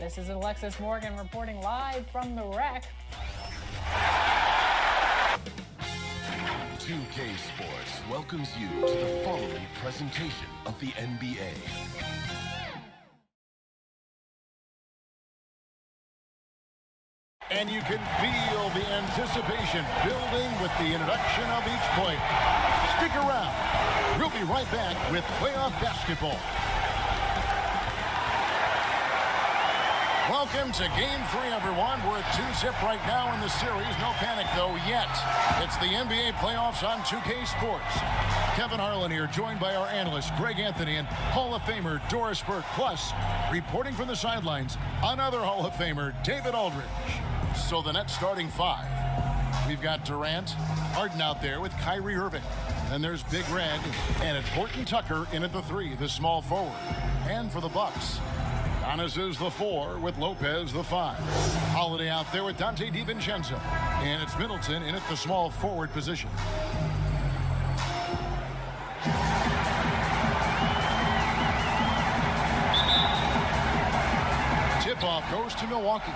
This is Alexis Morgan reporting live from the Rec. 2K Sports welcomes you to the following presentation of the NBA. And you can feel the anticipation building with the introduction of each player. Stick around. We'll be right back with playoff basketball. Welcome to Game 3, everyone. We're at 2-zip right now in the series. No panic, though, yet. It's the NBA playoffs on 2K Sports. Kevin Harlan here, joined by our analyst, Greg Anthony, and Hall of Famer, Doris Burke. Plus, reporting from the sidelines, another Hall of Famer, David Aldridge. So the Nets starting five. We've got Durant, Harden out there with Kyrie Irving. Then there's Big Red, and it's Horton Tucker in at the three, the small forward. And for the Bucks, Giannis is the 4 with Lopez the 5. Holiday out there with Dante DiVincenzo. And it's Middleton in at the small forward position. Tip-off goes to Milwaukee.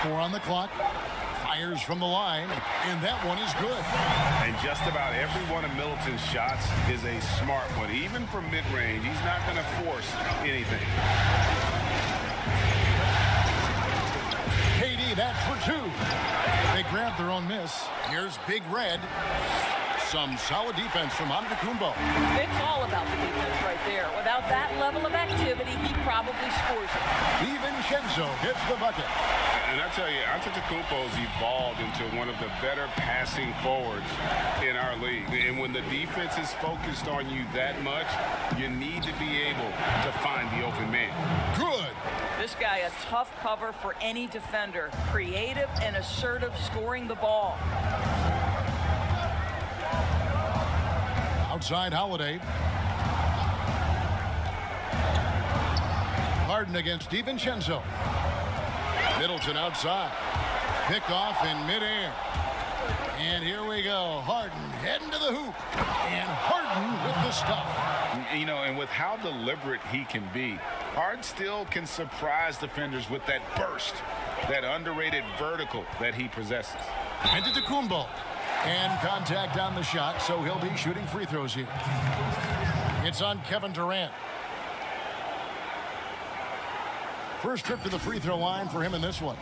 On the clock, fires from the line, and that one is good. And just about every one of Middleton's shots is a smart one. Even from mid-range, he's not going to force anything. KD, that's for two. They grab their own miss. Here's Big Red. Some solid defense from Antetokounmpo. It's all about the defense right there. Without that level of activity, he probably scores it. DiVincenzo hits the bucket. And I tell you, Antetokounmpo's evolved into one of the better passing forwards in our league. And when the defense is focused on you that much, you need to be able to find the open man. Good. This guy, a tough cover for any defender. Creative and assertive scoring the ball. Outside Holiday. Harden against DiVincenzo. Middleton outside. Picked off in midair. And here we go. Harden heading to the hoop. And Harden with the stuff. You know, and with how deliberate he can be, Harden still can surprise defenders with that burst, that underrated vertical that he possesses. Antetokounmpo. And contact on the shot, so he'll be shooting free throws here. It's on Kevin Durant. First trip to the free throw line for him in this one.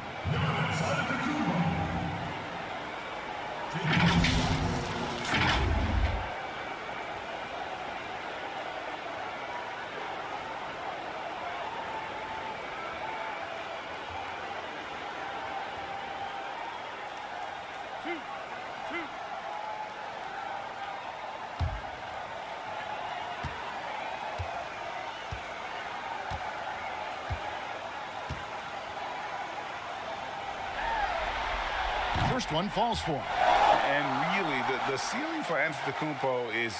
First one falls for him. And really, the ceiling for Antetokounmpo is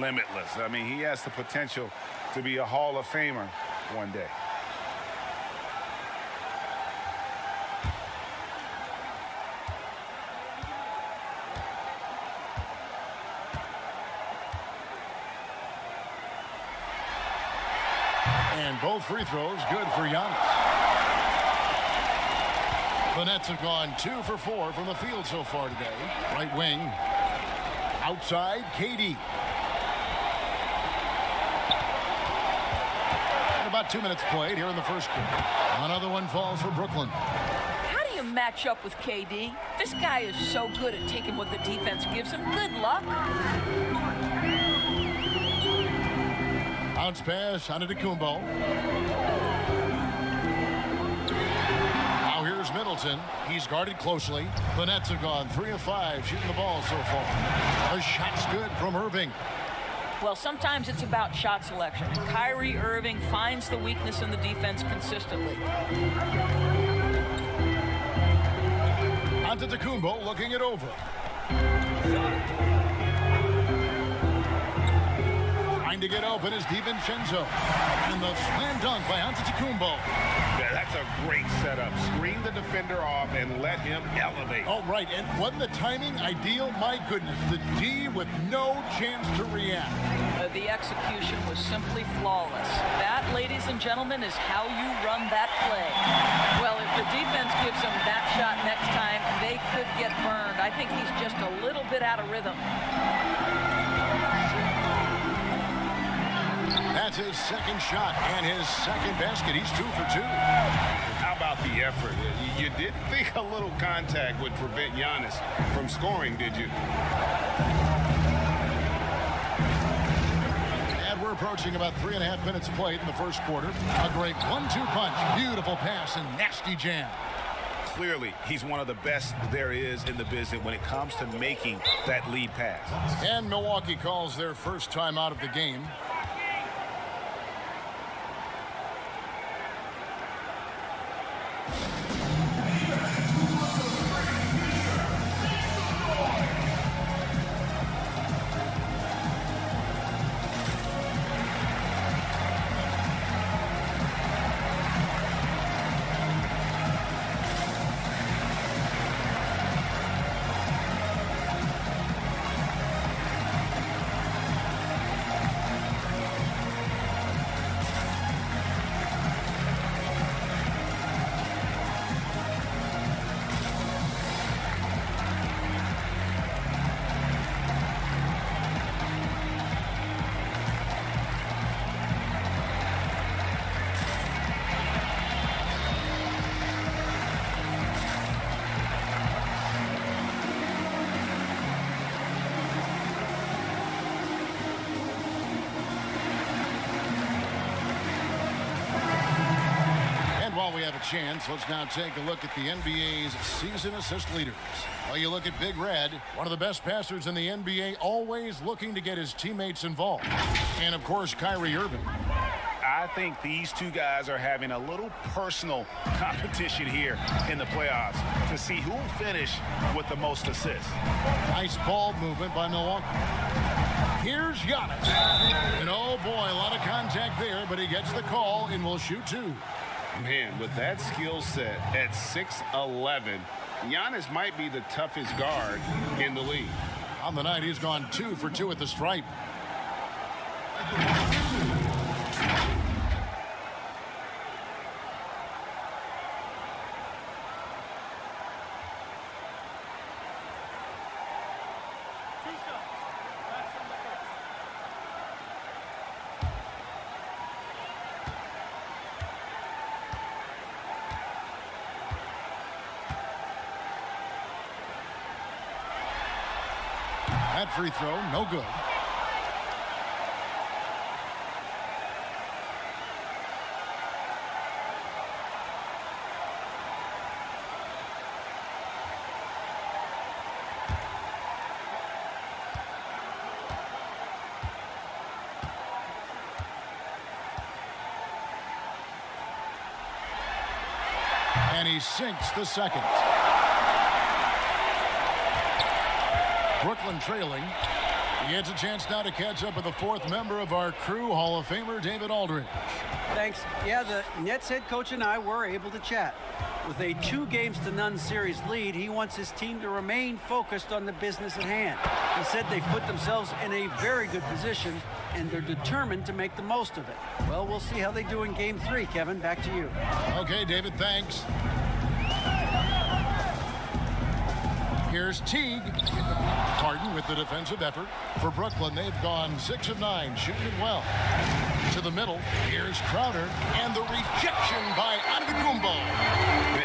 limitless. I mean, he has the potential to be a Hall of Famer one day. And both free throws good for Giannis. The Nets have gone 2 for 4 from the field so far today. Right wing. Outside, KD. And about 2 minutes played here in the first quarter. Another one falls for Brooklyn. How do you match up with KD? This guy is so good at taking what the defense gives him. Good luck. Bounce pass, Antetokounmpo. Now here's Middleton. He's guarded closely. The Nets have gone 3 of 5 shooting the ball so far. A shot's good from Irving. Well, sometimes it's about shot selection. Kyrie Irving finds the weakness in the defense consistently. Antetokounmpo looking it over. Trying to get open is DiVincenzo. And the slam dunk by Antetokounmpo. Yeah, that's a great setup. Screen the defender off and let him elevate. Oh, right. And wasn't the timing ideal? My goodness. The D with no chance to react. The execution was simply flawless. That, ladies and gentlemen, is how you run that play. Well, if the defense gives him that shot next time, they could get burned. I think he's just a little bit out of rhythm. That's his second shot and his second basket. He's 2 for 2. How about the effort? You didn't think a little contact would prevent Giannis from scoring, did you? And we're approaching about 3.5 minutes played in the first quarter. A great 1-2 punch. Beautiful pass and nasty jam. Clearly, he's one of the best there is in the business when it comes to making that lead pass. And Milwaukee calls their first time out of the game. We have a chance. Let's now take a look at the NBA's season assist leaders. Well, you look at Big Red, one of the best passers in the NBA, always looking to get his teammates involved. And, of course, Kyrie Irving. I think these two guys are having a little personal competition here in the playoffs to see who will finish with the most assists. Nice ball movement by Milwaukee. Here's Giannis. And, oh, boy, a lot of contact there, but he gets the call and will shoot 2. Man, with that skill set at 6'11", Giannis might be the toughest guard in the league. On the night, he's gone 2 for 2 at the stripe. That free throw, no good. And he sinks the second. Brooklyn trailing. He gets a chance now to catch up with the fourth member of our crew, Hall of Famer David Aldridge. Thanks. Yeah, the Nets head coach and I were able to chat. With a 2-0 series lead, he wants his team to remain focused on the business at hand. He said they've put themselves in a very good position, and they're determined to make the most of it. Well, we'll see how they do in Game 3, Kevin. Back to you. Okay, David, thanks. Here's Teague. Harden with the defensive effort. For Brooklyn, they've gone 6 of 9, shooting it well. To the middle, here's Crowder, and the rejection by Antetokounmpo.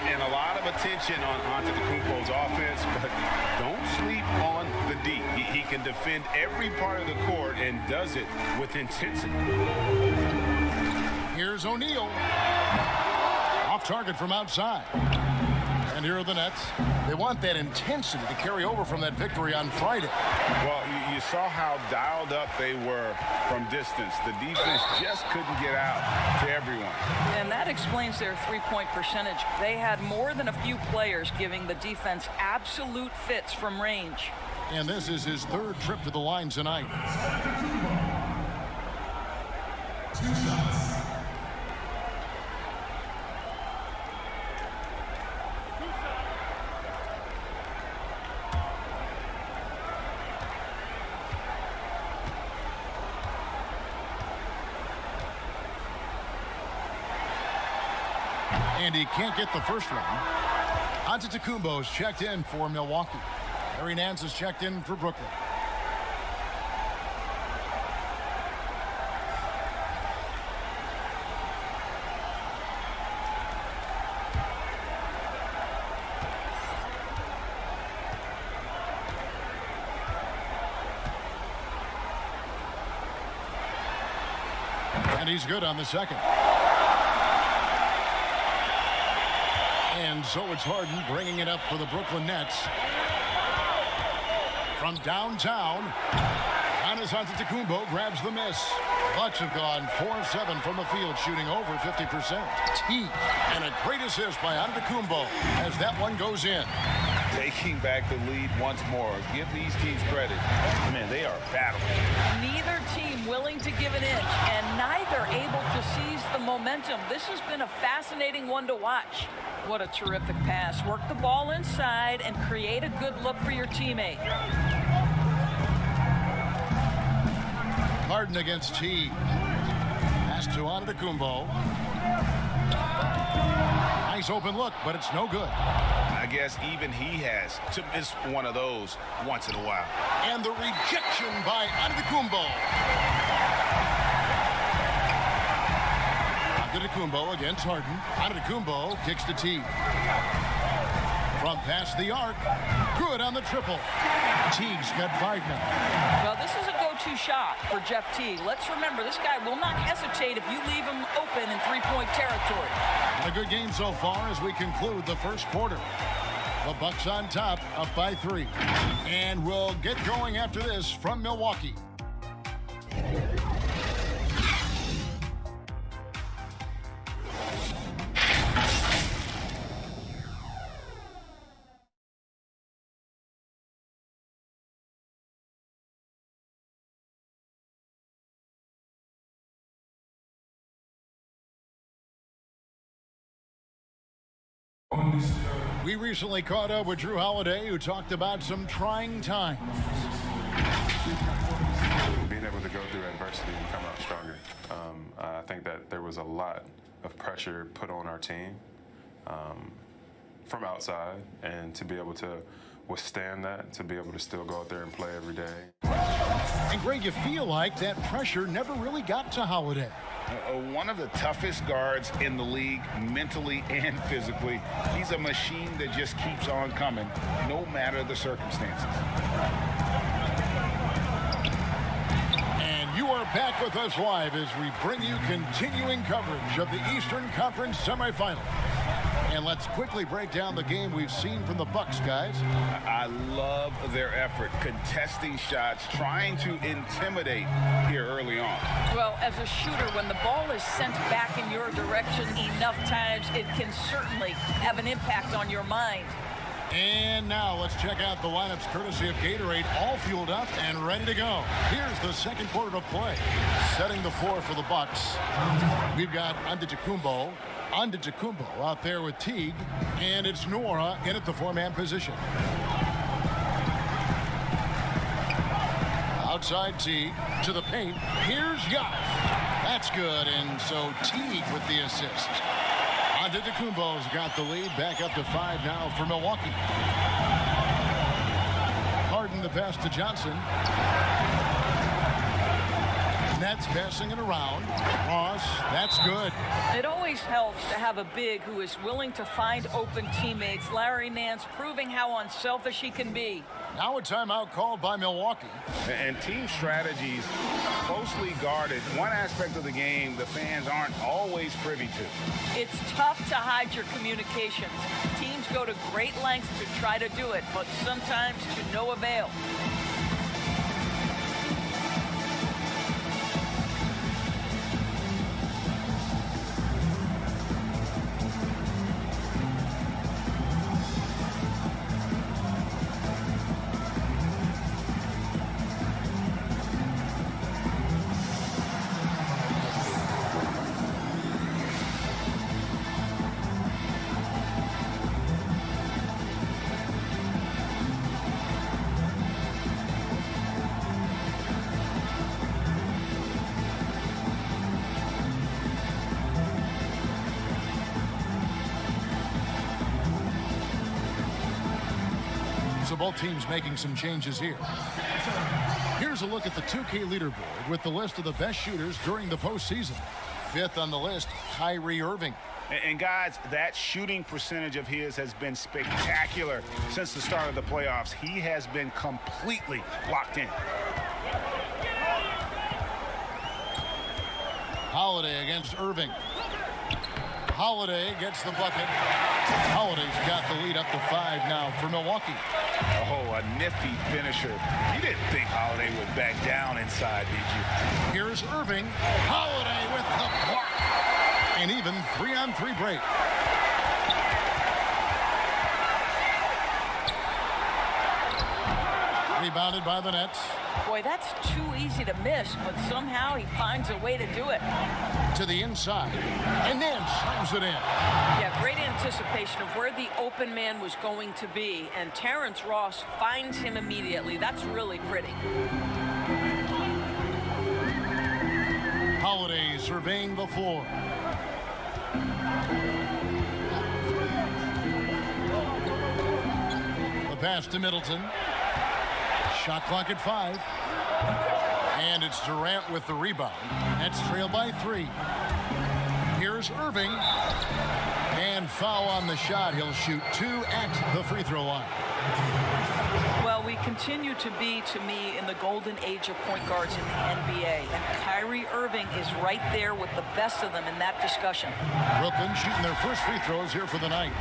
And a lot of attention on Antetokounmpo's offense, but don't sleep on the D. He can defend every part of the court and does it with intensity. Here's O'Neal. Off target from outside. And here are the Nets. They want that intensity to carry over from that victory on Friday. Well, you saw how dialed up they were from distance. The defense just couldn't get out to everyone. And that explains their three-point percentage. They had more than a few players giving the defense absolute fits from range. And this is his third trip to the line tonight. And he can't get the first one. Antetokounmpo's checked in for Milwaukee. Larry Nance is checked in for Brooklyn. And he's good on the second. And so it's Harden bringing it up for the Brooklyn Nets. From downtown, Giannis Antetokounmpo grabs the miss. Bucks have gone 4 of 7 from the field, shooting over 50%. And a great assist by Antetokounmpo as that one goes in. Taking back the lead once more. Give these teams credit. Man, they are battling. Neither team willing to give an inch, and neither able to seize the momentum. This has been a fascinating one to watch. What a terrific pass. Work the ball inside and create a good look for your teammate. Harden against T. Pass to Antetokounmpo. Nice open look, but it's no good. I guess even he has to miss one of those once in a while. And the rejection by Antetokounmpo. Antetokounmpo against Harden. Antetokounmpo kicks to T. From past the arc. Good on the triple. Teague's got 5 now. Well, this is a go-to shot for Jeff Teague. Let's remember, this guy will not hesitate if you leave him open in three-point territory. A good game so far as we conclude the first quarter. The Bucks on top, up by 3. And we'll get going after this from Milwaukee. We recently caught up with Drew Holiday, who talked about some trying times. Being able to go through adversity and come out stronger. I think that there was a lot of pressure put on our team from outside, and to be able to withstand that, to be able to still go out there and play every day. And Greg, you feel like that pressure never really got to Holiday. One of the toughest guards in the league, mentally and physically. He's a machine that just keeps on coming, no matter the circumstances. And you are back with us live as we bring you continuing coverage of the Eastern Conference semifinal. And let's quickly break down the game we've seen from the Bucks, guys. I love their effort, contesting shots, trying to intimidate here early on. Well, as a shooter, when the ball is sent back in your direction enough times, it can certainly have an impact on your mind. And now let's check out the lineups courtesy of Gatorade, all fueled up and ready to go. Here's the second quarter of play. Setting the floor for the Bucks. We've got Antetokounmpo out there with Teague, and it's Nora in at the 4-man position. Outside Teague to the paint. Here's Giannis. That's good, and so Teague with the assist. Antetokounmpo's got the lead, back up to 5 now for Milwaukee. Harden the pass to Johnson. Nets passing it around. Ross, that's good. It always helps to have a big who is willing to find open teammates. Larry Nance proving how unselfish he can be. Now a timeout called by Milwaukee. And team strategies closely guarded. One aspect of the game the fans aren't always privy to. It's tough to hide your communications. Teams go to great lengths to try to do it, but sometimes to no avail. So both teams making some changes here. Here's a look at the 2K leaderboard with the list of the best shooters during the postseason. 5th on the list, Kyrie Irving. And guys, that shooting percentage of his has been spectacular since the start of the playoffs. He has been completely locked in. Holiday against Irving. Holiday gets the bucket. Holiday's got the lead up to 5 now for Milwaukee. Oh, a nifty finisher. You didn't think Holiday would back down inside, did you? Here's Irving. Holiday with the block. An even 3-on-3 break. Rebounded by the Nets. Boy, that's too easy to miss, but somehow he finds a way to do it. To the inside, and then slams it in. Yeah, great anticipation of where the open man was going to be, and Terrence Ross finds him immediately. That's really pretty. Holiday surveying the floor. The pass to Middleton. Shot clock at 5. And it's Durant with the rebound. Nets trail by 3. Here's Irving. And foul on the shot. He'll shoot 2 at the free throw line. Well, we continue to be, to me, in the golden age of point guards in the NBA. And Kyrie Irving is right there with the best of them in that discussion. Brooklyn shooting their first free throws here for the night.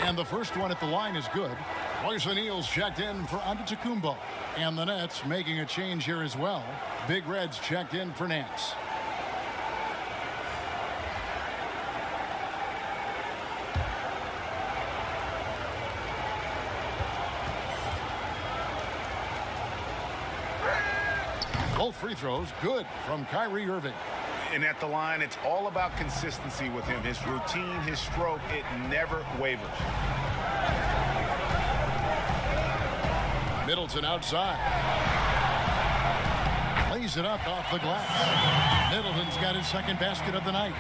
And the first one at the line is good. Royce O'Neal's checked in for Antetokounmpo. And the Nets making a change here as well. Big Red's checked in for Nance. Both free throws good from Kyrie Irving. And at the line, it's all about consistency with him. His routine, his stroke, it never wavers. Middleton outside. Lays it up off the glass. Middleton's got his second basket of the night.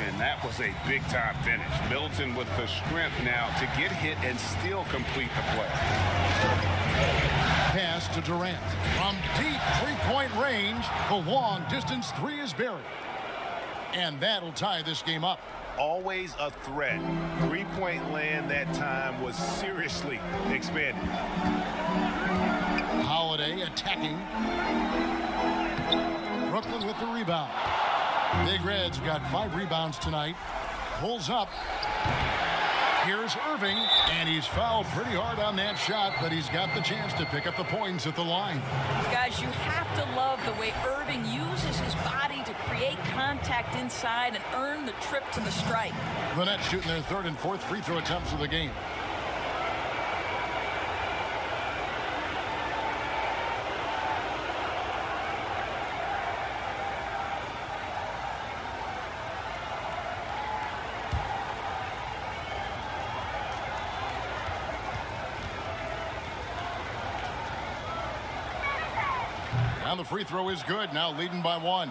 And that was a big-time finish. Middleton with the strength now to get hit and still complete the play. Pass to Durant. From deep three-point range, the long-distance 3 is buried. And that'll tie this game up. Always a threat. Three-point land that time was seriously expanded. Holiday attacking. Brooklyn with the rebound. Big Red's got 5 rebounds tonight. Pulls up. Here's Irving, and he's fouled pretty hard on that shot, but he's got the chance to pick up the points at the line. Guys, you have to love the way Irving uses his body to create contact inside and earn the trip to the strike. The Nets shooting their 3rd and 4th free throw attempts of the game. And the free throw is good, now leading by 1.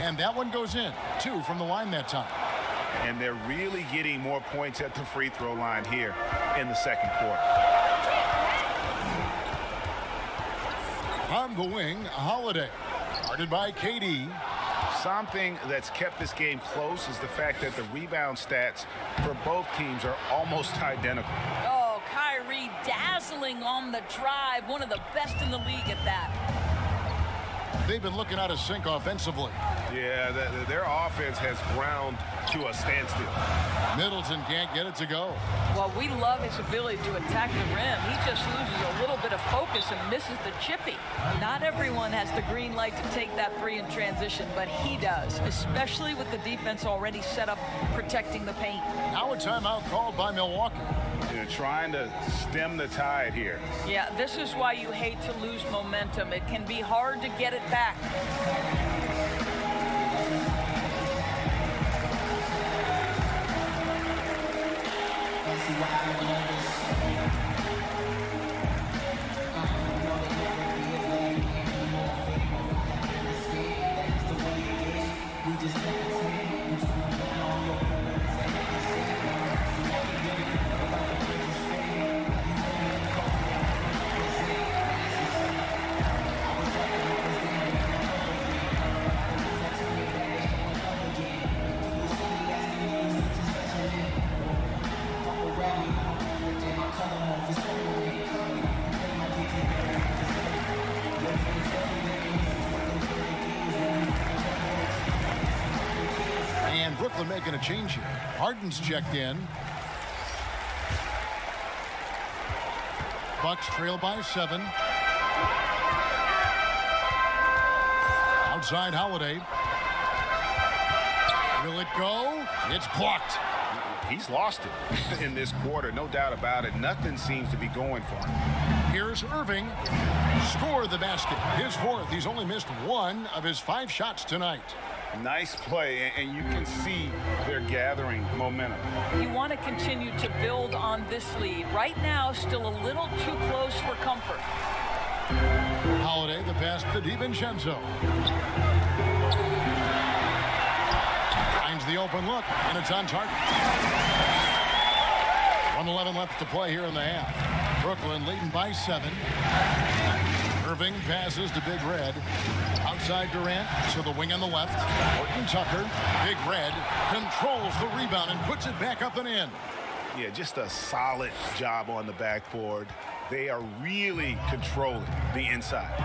And that one goes in. 2 from the line that time. And they're really getting more points at the free throw line here in the second quarter. On the wing, Holiday. Guarded by KD. Something that's kept this game close is the fact that the rebound stats for both teams are almost identical. Oh, Kyrie dazzling on the drive. One of the best in the league at that. They've been looking out of sync offensively. Yeah, their offense has ground to a standstill. Middleton can't get it to go. Well, we love his ability to attack the rim. He just loses a little bit of focus and misses the chippy. Not everyone has the green light to take that three in transition, but he does, especially with the defense already set up protecting the paint. Now a timeout called by Milwaukee. They're trying to stem the tide here. Yeah, this is why you hate to lose momentum. It can be hard to get it back. And Brooklyn making a change here. Harden's checked in. Bucks trail by 7. Outside Holiday. Will it go? It's blocked. He's lost it in this quarter, no doubt about it. Nothing seems to be going for him. Here's Irving. Score the basket. His 4th. He's only missed 1 of his 5 shots tonight. Nice play, and you can see they're gathering momentum. You want to continue to build on this lead. Right now, still a little too close for comfort. Holiday, the pass to DiVincenzo. Finds the open look, and it's on target. 1:11 left to play here in the half. Brooklyn leading by 7. Irving passes to Big Red. Outside Durant to the wing on the left. Horton Tucker. Big Red controls the rebound and puts it back up and in. Yeah, just a solid job on the backboard. They are really controlling the inside.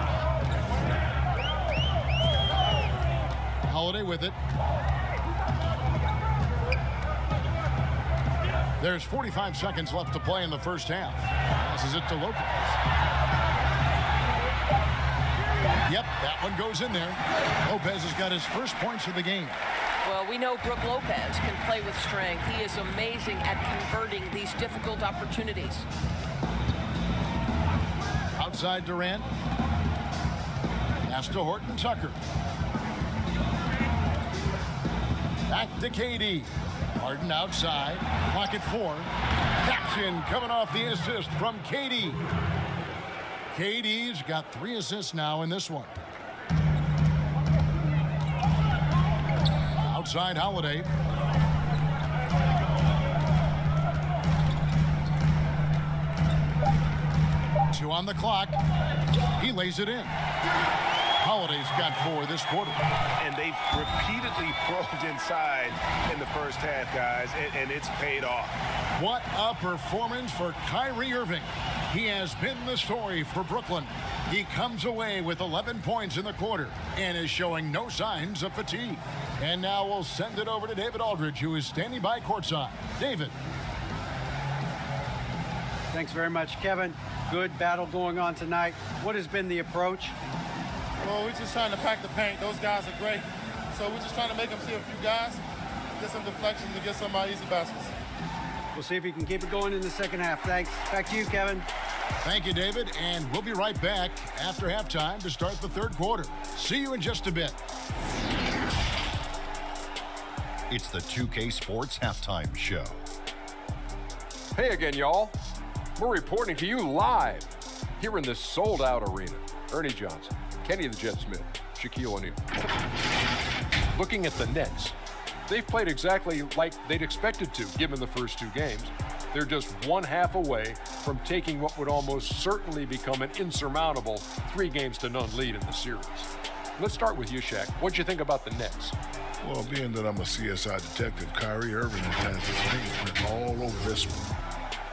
Holiday with it. There's 45 seconds left to play in the first half. Passes it to Lopez. Yep, that one goes in there. Lopez has got his first points of the game. Well, we know Brook Lopez can play with strength. He is amazing at converting these difficult opportunities. Outside Durant. Pass to Horton Tucker. Back to KD. Harden outside. Clock at 4. Caption coming off the assist from KD. KD's got 3 assists now in this one. Outside Holiday. Two on the clock. He lays it in. Holiday's got 4 this quarter. And they've repeatedly probed inside in the first half, guys, and it's paid off. What a performance for Kyrie Irving. He has been the story for Brooklyn. He comes away with 11 points in the quarter and is showing no signs of fatigue. And now we'll send it over to David Aldridge, who is standing by courtside. David. Thanks very much, Kevin. Good battle going on tonight. What has been the approach? Well, we're just trying to pack the paint. Those guys are great. So we're just trying to make them see a few guys, get some deflections, and get some easy baskets. We'll see if he can keep it going in the second half. Thanks. Back to you, Kevin. Thank you, David. And we'll be right back after halftime to start the third quarter. See you in just a bit. It's the 2K Sports Halftime Show. Hey again, y'all. We're reporting to you live here in this sold-out arena. Ernie Johnson, Kenny the Jet Smith, Shaquille O'Neal. Looking at the Nets, they've played exactly like they'd expected to, given the first 2 games. They're just 1/2 away from taking what would almost certainly become an insurmountable 3-0 lead in the series. Let's start with you, Shaq. What'd you think about the Nets? Well, being that I'm a CSI detective, Kyrie Irving has his fingerprint all over this one.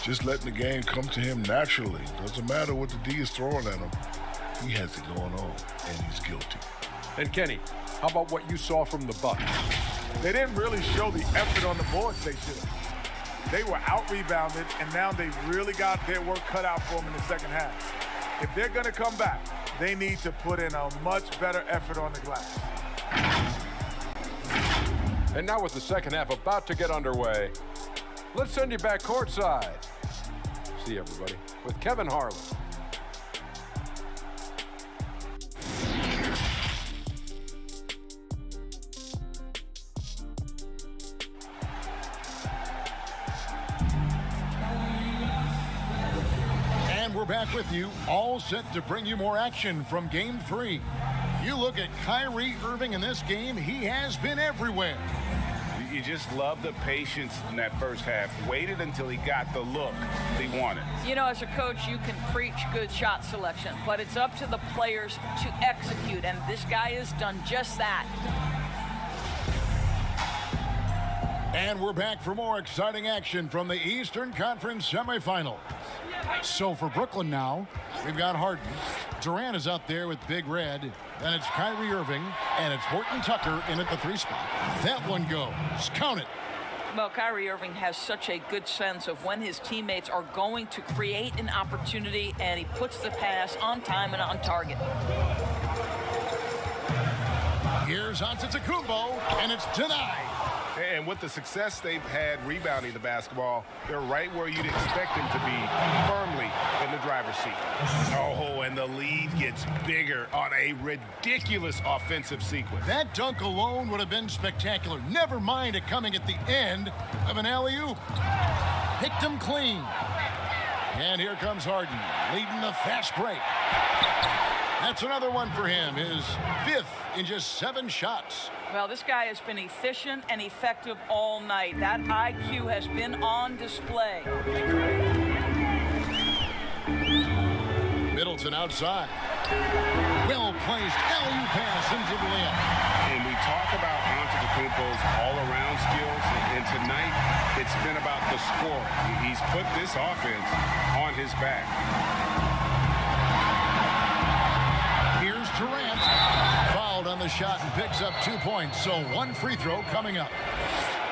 Just letting the game come to him naturally. Doesn't matter what the D is throwing at him. He has it going on, and he's guilty. And Kenny, how about what you saw from the Bucks? They didn't really show the effort on the boards they should have. They were out-rebounded, and now they really got their work cut out for them in the second half. If they're going to come back, they need to put in a much better effort on the glass. And now with the second half about to get underway, let's send you back courtside. See everybody with Kevin Harlan. And we're back with you, all set to bring you more action from Game 3. You look at Kyrie Irving in this game, he has been everywhere. You just love the patience in that first half. Waited until he got the look he wanted. You know, as a coach, you can preach good shot selection, but it's up to the players to execute, and this guy has done just that. And we're back for more exciting action from the Eastern Conference semifinals. So for Brooklyn now, we've got Harden. Durant is out there with Big Red. Then it's Kyrie Irving, and it's Horton Tucker in at the 3 spot. That one goes. Count it. Well, Kyrie Irving has such a good sense of when his teammates are going to create an opportunity, and he puts the pass on time and on target. Here's Antetokounmpo, and it's denied. And with the success they've had rebounding the basketball, they're right where you'd expect them to be, firmly in the driver's seat. Oh, and the lead gets bigger on a ridiculous offensive sequence. That dunk alone would have been spectacular. Never mind it coming at the end of an alley-oop. Picked him clean. And here comes Harden, leading the fast break. That's another one for him, his 5th in just 7 shots. Well, this guy has been efficient and effective all night. That IQ has been on display. Middleton outside. Well-placed alley-oop pass into the layup. And we talk about Antetokounmpo's all-around skills, and tonight it's been about the scoring. He's put this offense on his back. Here's Durant. Fouled on the shot and picks up 2 points. So 1 free throw coming up.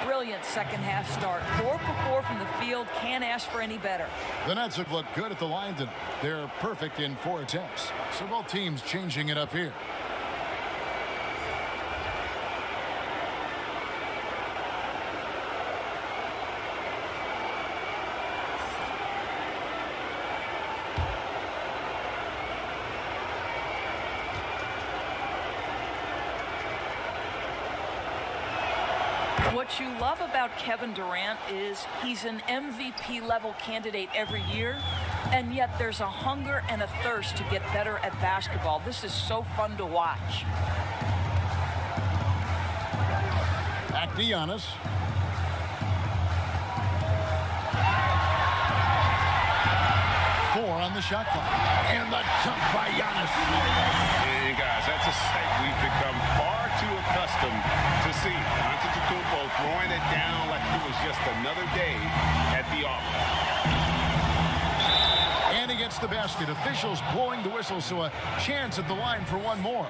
Brilliant second half start. 4 for 4 from the field. Can't ask for any better. The Nets have looked good at the line tonight. They're perfect in 4 attempts. So both teams changing it up here. What you love about Kevin Durant is he's an MVP level candidate every year, and yet there's a hunger and a thirst to get better at basketball. This is so fun to watch. Back to Giannis. Four on the shot clock. And the jump by Giannis. And guys, that's a sight we've become far too accustomed to see. Antetokounmpo throwing it down like it was just another day at the office. And he gets the basket. Officials blowing the whistle, so a chance at the line for one more.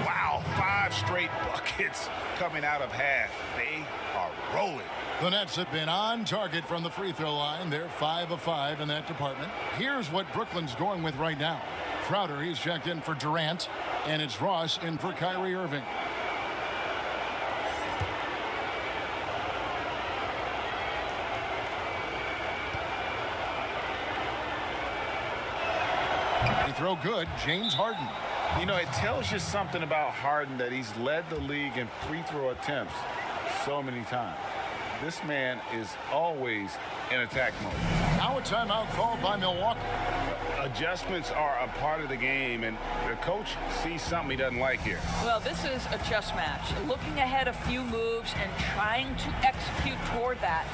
Wow, 5 straight buckets coming out of half. They are rolling. The Nets have been on target from the free throw line. They're 5 of 5 in that department. Here's what Brooklyn's going with right now. Crowder, he's checked in for Durant, and it's Ross in for Kyrie Irving. Free throw good, James Harden. You know, it tells you something about Harden that he's led the league in free throw attempts so many times. This man is always in attack mode. Now a timeout called by Milwaukee. Adjustments are a part of the game, and the coach sees something he doesn't like here. Well, this is a chess match. Looking ahead a few moves and trying to execute toward that.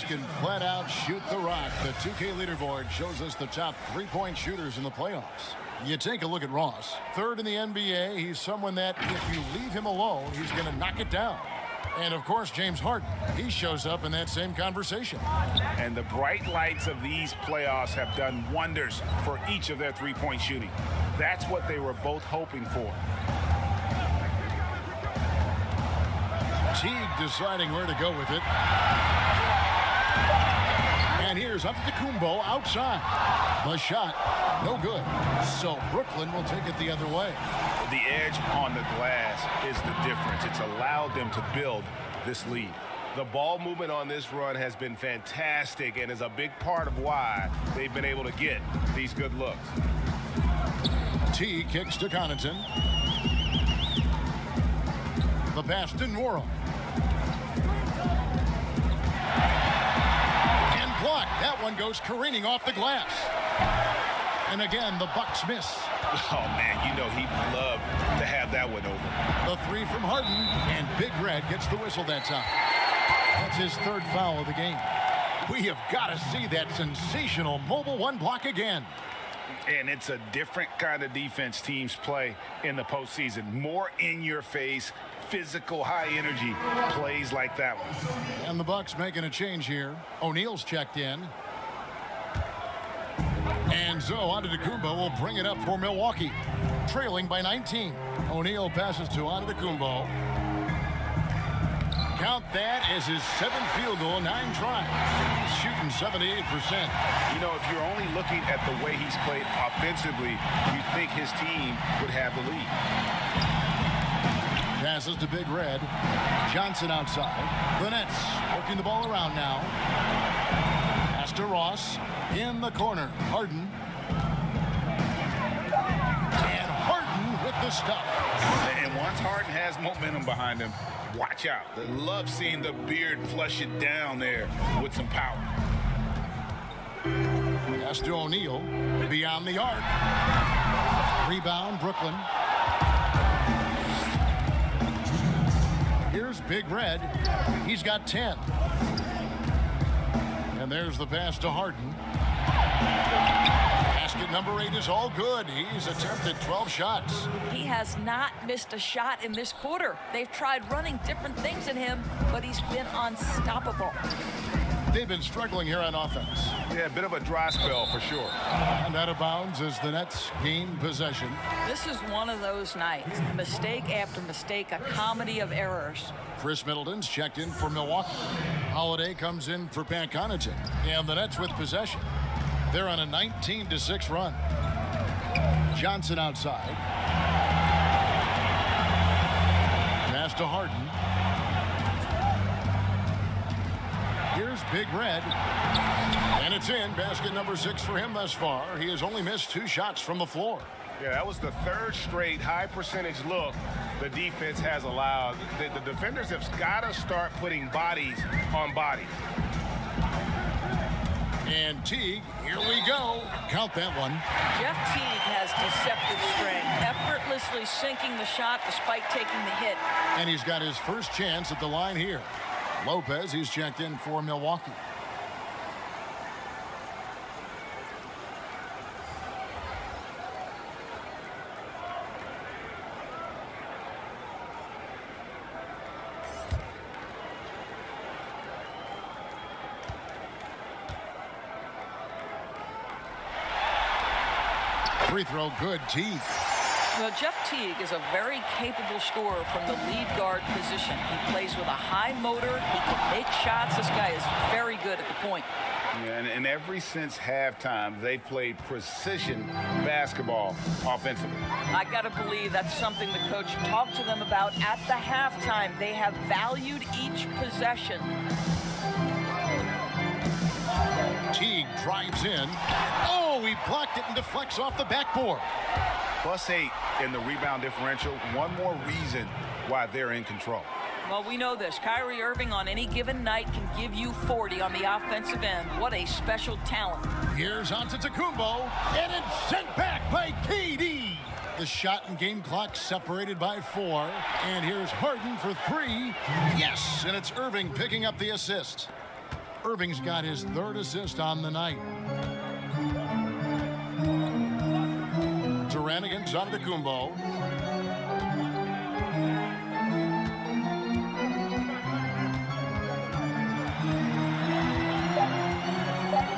can flat out shoot the rock. The 2K leaderboard shows us the top three-point shooters in the playoffs. You take a look at Ross. Third in the NBA. He's someone that if you leave him alone, he's going to knock it down. And, of course, James Harden. He shows up in that same conversation. And the bright lights of these playoffs have done wonders for each of their three-point shooting. That's what they were both hoping for. Teague deciding where to go with it. And here's Antetokounmpo outside. The shot, no good. So Brooklyn will take it the other way. The edge on the glass is the difference. It's allowed them to build this lead. The ball movement on this run has been fantastic and is a big part of why they've been able to get these good looks. T kicks to Connaughton. The pass to Nwora. And blocked. That one goes careening off the glass. And again, the Bucks miss. Oh, man, you know he'd love to have that one over. The three from Harden, and Big Red gets the whistle that time. That's his third foul of the game. We have got to see that sensational mobile one block again. And it's a different kind of defense teams play in the postseason. More in-your-face, physical, high-energy plays like that one. And the Bucks making a change here. O'Neal's checked in. And so Antetokounmpo will bring it up for Milwaukee, trailing by 19. O'Neal passes to Antetokounmpo. Count that as his 7th field goal, 9 tries. He's shooting 78%. You know, if you're only looking at the way he's played offensively, you'd think his team would have the lead. Passes to Big Red. Johnson outside. The Nets working the ball around now. Pass to Ross. In the corner, Harden. And Harden with the stuff. And once Harden has momentum behind him, watch out. They love seeing the beard flush it down there with some power. Pass to O'Neal. Beyond the arc. Rebound, Brooklyn. Here's Big Red. He's got 10. And there's the pass to Harden. Basket number 8 is all good. He's attempted 12 shots. He has not missed a shot in this quarter. They've tried running different things at him, but he's been unstoppable. They've been struggling here on offense. Yeah, a bit of a dry spell for sure. And out of bounds as the Nets gain possession. This is one of those nights. Mistake after mistake, a comedy of errors. Chris Middleton's checked in for Milwaukee. Holiday comes in for Pat Connaughton. And the Nets with possession. They're on a 19-6 run. Johnson outside. Pass to Harden. Here's Big Red. And it's in. Basket number 6 for him thus far. He has only missed 2 shots from the floor. Yeah, that was the 3rd straight high-percentage look the defense has allowed. The defenders have got to start putting bodies on bodies. And Teague, here we go. Count that one. Jeff Teague has deceptive strength, effortlessly sinking the shot despite taking the hit. And he's got his first chance at the line here. Lopez, he's checked in for Milwaukee. Free throw good, Teague. Well, Jeff Teague is a very capable scorer from the lead guard position. He plays with a high motor. He can make shots. This guy is very good at the point. Yeah, and ever since halftime, they played precision basketball offensively. I got to believe that's something the coach talked to them about at the halftime. They have valued each possession. Teague drives in. Oh, he blocked it and deflects off the backboard. +8 in the rebound differential. One more reason why they're in control. Well, we know this. Kyrie Irving on any given night can give you 40 on the offensive end. What a special talent. Here's Antetokounmpo, and it's sent back by KD. The shot and game clock separated by 4. And here's Harden for 3. Yes, and it's Irving picking up the assist. Irving's got his third assist on the night. Durant against Antetokounmpo.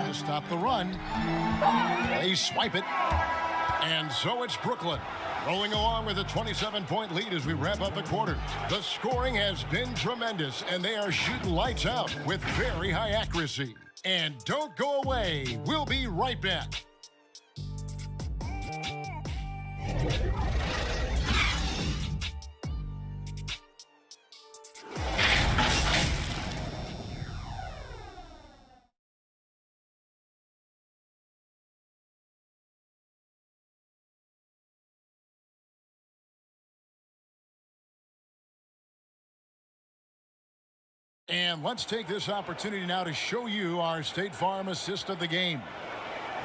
To stop the run. They swipe it. And so it's Brooklyn, rolling along with a 27-point lead as we wrap up the quarters. The scoring has been tremendous, and they are shooting lights out with very high accuracy. And don't go away. We'll be right back. And let's take this opportunity now to show you our State Farm assist of the game.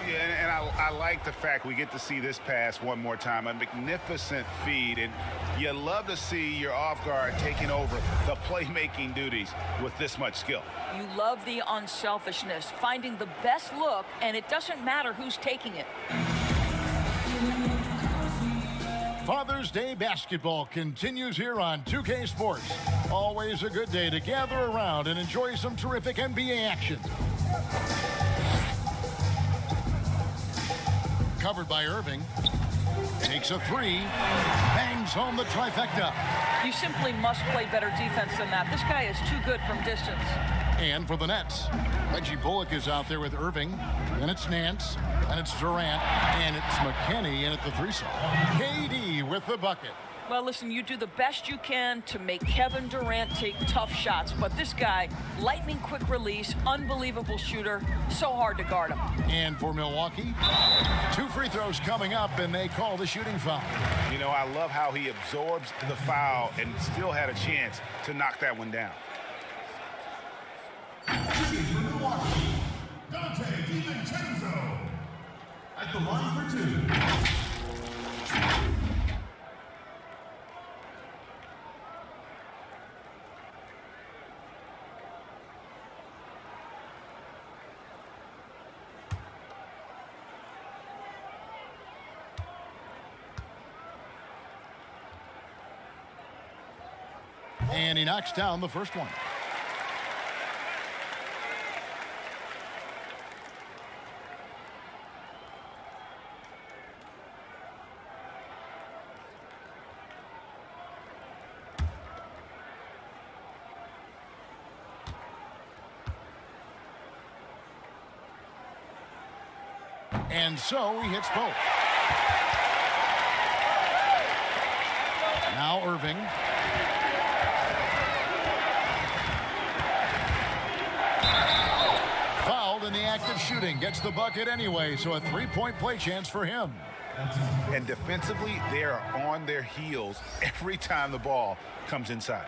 Yeah, and I like the fact we get to see this pass one more time. A magnificent feed, and you love to see your off guard taking over the playmaking duties with this much skill. You love the unselfishness, finding the best look, and it doesn't matter who's taking it. Father's Day basketball continues here on 2K Sports. Always a good day to gather around and enjoy some terrific NBA action. Covered by Irving. Takes a three. Bangs home the trifecta. You simply must play better defense than that. This guy is too good from distance. And for the Nets, Reggie Bullock is out there with Irving. Then it's Nance. Then it's Durant. And it's McKinney in at the threesome. KD with the bucket. Well, listen, you do the best you can to make Kevin Durant take tough shots. But this guy, lightning quick release, unbelievable shooter, so hard to guard him. And for Milwaukee, 2 free throws coming up, and they call the shooting foul. You know, I love how he absorbs the foul and still had a chance to knock that one down. Dante DiVincenzo at the line for 2. And he knocks down the first one. And so he hits both. Now Irving. Fouled in the act of shooting. Gets the bucket anyway, so a three-point play chance for him. And defensively, they are on their heels every time the ball comes inside.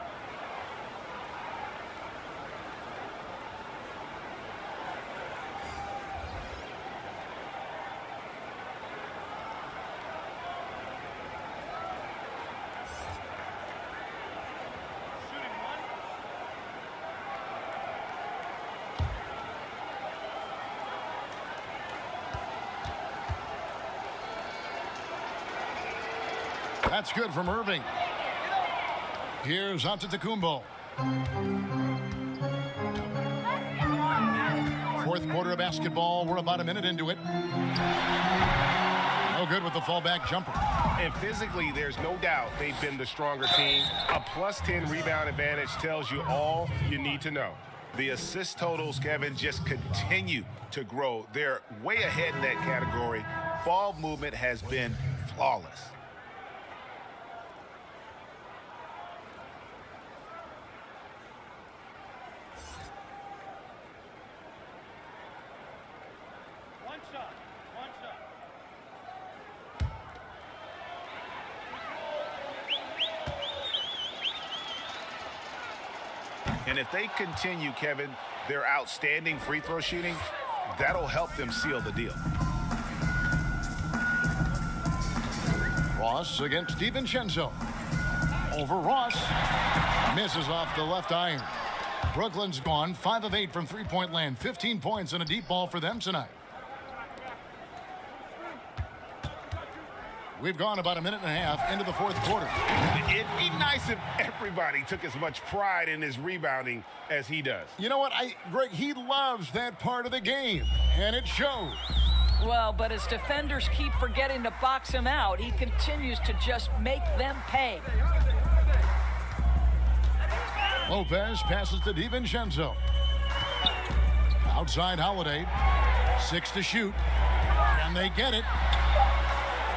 That's good from Irving. Here's Antetokounmpo. Fourth quarter of basketball. We're about a minute into it. No good with the fallback jumper. And physically, there's no doubt they've been the stronger team. A +10 rebound advantage tells you all you need to know. The assist totals, Kevin, just continue to grow. They're way ahead in that category. Ball movement has been flawless. And if they continue, Kevin, their outstanding free throw shooting, that'll help them seal the deal. Ross against DiVincenzo. Over Ross. Misses off the left iron. Brooklyn's gone 5 of 8 from three-point land. 15 points and a deep ball for them tonight. We've gone about a minute and a half into the fourth quarter. It'd be nice if everybody took as much pride in his rebounding as he does. You know what, Greg, he loves that part of the game, and it shows. Well, but as defenders keep forgetting to box him out, he continues to just make them pay. Lopez passes to DiVincenzo. Outside Holiday. 6 to shoot. And they get it.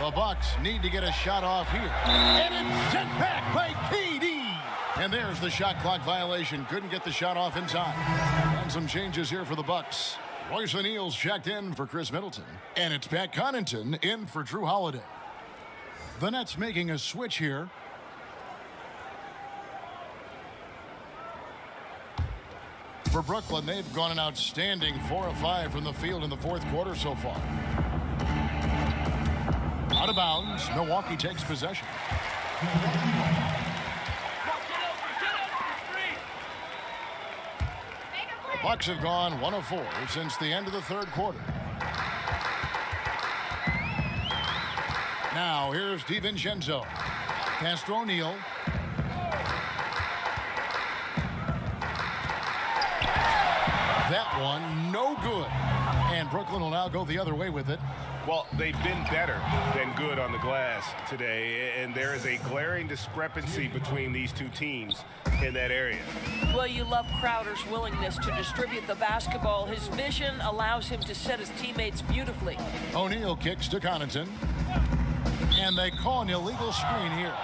The Bucks need to get a shot off here. And it's sent back by KD. And there's the shot clock violation. Couldn't get the shot off in time. And some changes here for the Bucks. Royce O'Neal's checked in for Chris Middleton. And it's Pat Connaughton in for Drew Holiday. The Nets making a switch here. For Brooklyn, they've gone an outstanding 4 of 5 from the field in the fourth quarter so far. Out of bounds, Milwaukee takes possession. The Bucks have gone 1 of 4 since the end of the third quarter. Now here's DiVincenzo. Pass to O'Neal. That one, no good. And Brooklyn will now go the other way with it. Well, they've been better than good on the glass today, and there is a glaring discrepancy between these two teams in that area. Well, you love Crowder's willingness to distribute the basketball. His vision allows him to set his teammates beautifully. O'Neal kicks to Connaughton. And they call an illegal screen here.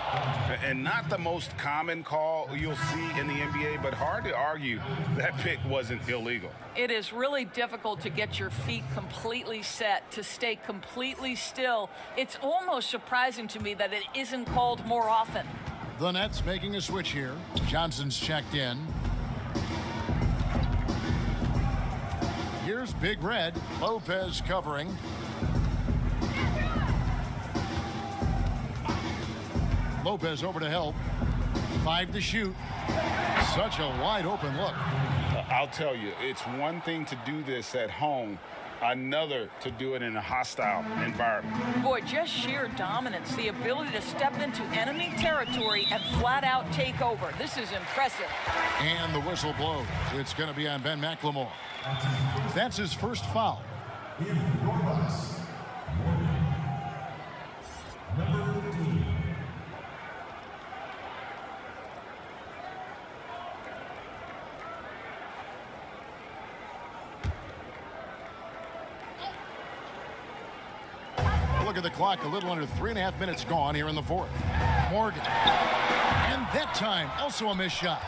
And not the most common call you'll see in the NBA, but hard to argue that pick wasn't illegal. It is really difficult to get your feet completely set, to stay completely still. It's almost surprising to me that it isn't called more often. The Nets making a switch here. Johnson's checked in. Here's Big Red. Lopez covering. Lopez over to help. 5 to shoot. Such a wide open look. I'll tell you, it's one thing to do this at home, another to do it in a hostile environment. Boy, just sheer dominance, the ability to step into enemy territory and flat out take over. This is impressive. And the whistle blows. It's going to be on Ben McLemore. That's his first foul. Number 15. Look at the clock, a little under 3.5 minutes gone here in the fourth. Morgan. And that time, also a missed shot.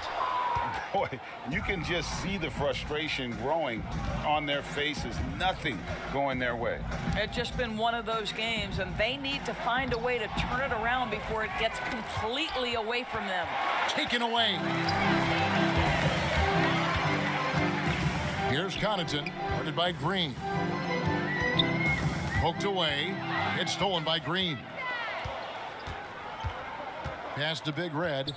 Boy, you can just see the frustration growing on their faces. Nothing going their way. It's just been one of those games, and they need to find a way to turn it around before it gets completely away from them. Taken away. Here's Connaughton, guarded by Green. Poked away. It's stolen by Green. Pass to Big Red.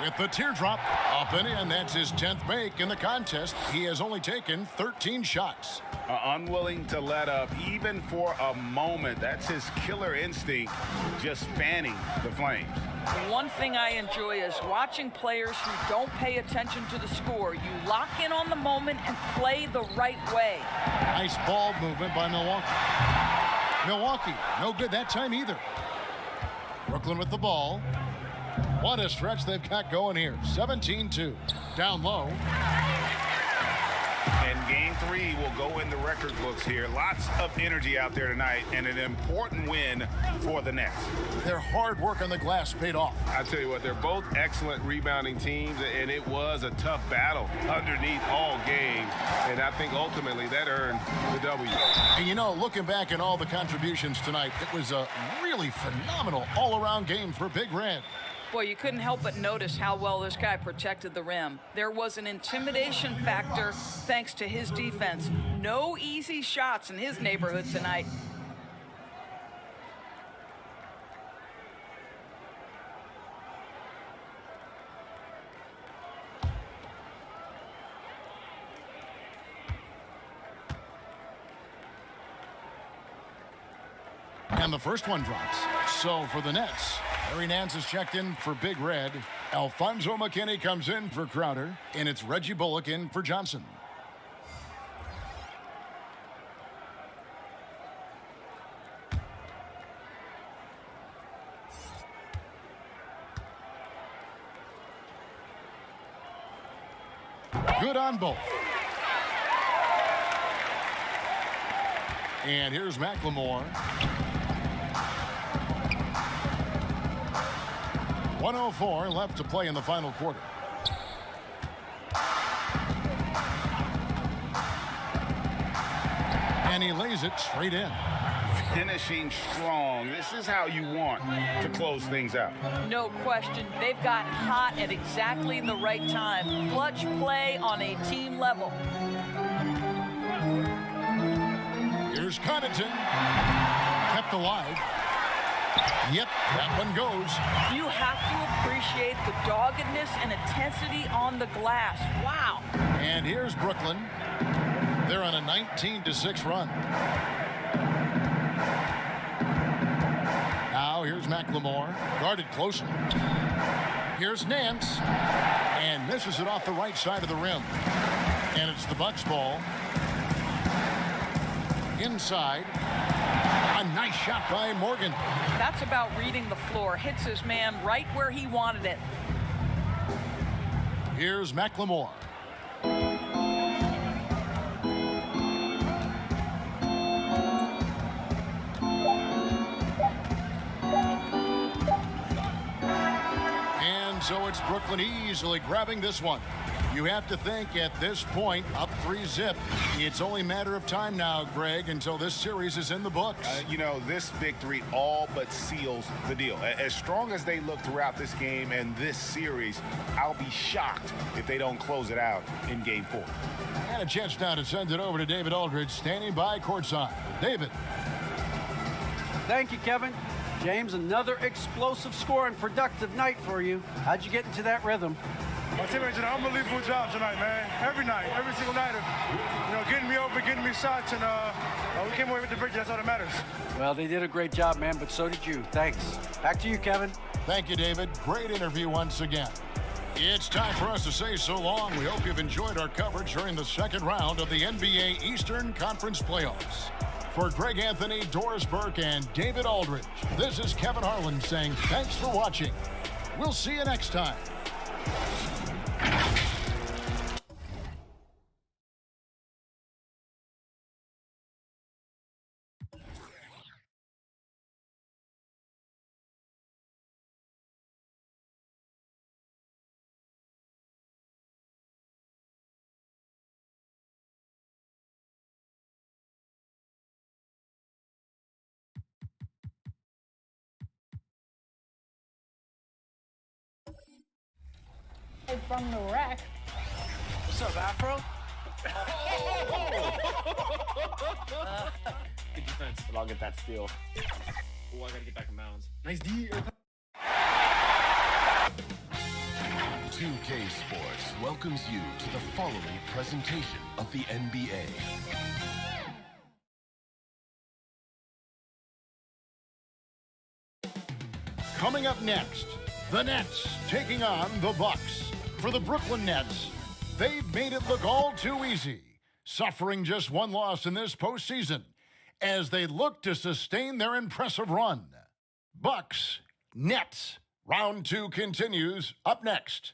With the teardrop up and in. That's his 10th make in the contest. He has only taken 13 shots. Unwilling to let up even for a moment. That's his killer instinct, just fanning the flames. One thing I enjoy is watching players who don't pay attention to the score. You lock in on the moment and play the right way. Nice ball movement by Milwaukee. Milwaukee, no good that time either. Brooklyn with the ball. What a stretch they've got going here. 17-2. Down low. And game 3 will go in the record books here. Lots of energy out there tonight, and an important win for the Nets. Their hard work on the glass paid off. I tell you what, they're both excellent rebounding teams, and it was a tough battle underneath all game. And I think ultimately that earned the W. And you know, looking back at all the contributions tonight, it was a really phenomenal all-around game for Big Red. Boy, you couldn't help but notice how well this guy protected the rim. There was an intimidation factor thanks to his defense. No easy shots in his neighborhood tonight. And the first one drops. So for the Nets, Larry Nance is checked in for Big Red. Alfonso McKinney comes in for Crowder. And it's Reggie Bullock in for Johnson. Good on both. And here's McLemore. 1:04 left to play in the final quarter. And he lays it straight in. Finishing strong. This is how you want to close things out. No question. They've gotten hot at exactly the right time. Clutch play on a team level. Here's Connaughton. Kept alive. Yep, that one goes. You have to appreciate the doggedness and intensity on the glass. Wow. And here's Brooklyn. They're on a 19-6 run. Now here's McLemore, guarded closely. Here's Nance, and misses it off the right side of the rim. And it's the Bucks ball. Inside. A nice shot by Morgan. That's about reading the floor. Hits his man right where he wanted it. Here's McLemore. And so it's Brooklyn easily grabbing this one. You have to think at this point, up 3-0. It's only a matter of time now, Greg, until this series is in the books. You know, this victory all but seals the deal. As strong as they look throughout this game and this series, I'll be shocked if they don't close it out in Game 4. And a chance now to send it over to David Aldridge, standing by courtside. David. Thank you, Kevin. James, another explosive score and productive night for you. How'd you get into that rhythm? My teammates did an unbelievable job tonight, man. Every night, every single night of, getting me open, getting me shots, and we came away with the victory. That's all that matters. Well, they did a great job, man, but so did you. Thanks. Back to you, Kevin. Thank you, David. Great interview once again. It's time for us to say so long. We hope you've enjoyed our coverage during the second round of the NBA Eastern Conference Playoffs. For Greg Anthony, Doris Burke, and David Aldridge, this is Kevin Harlan saying thanks for watching. We'll see you next time. From the wreck. What's up, Afro? Good defense. But I'll get that steal. Oh, I gotta get back in bounds. Nice D. 2K Sports welcomes you to the following presentation of the NBA. Coming up next, the Nets taking on the Bucks. For the Brooklyn Nets, they've made it look all too easy, suffering just one loss in this postseason as they look to sustain their impressive run. Bucks, Nets, round 2 continues up next.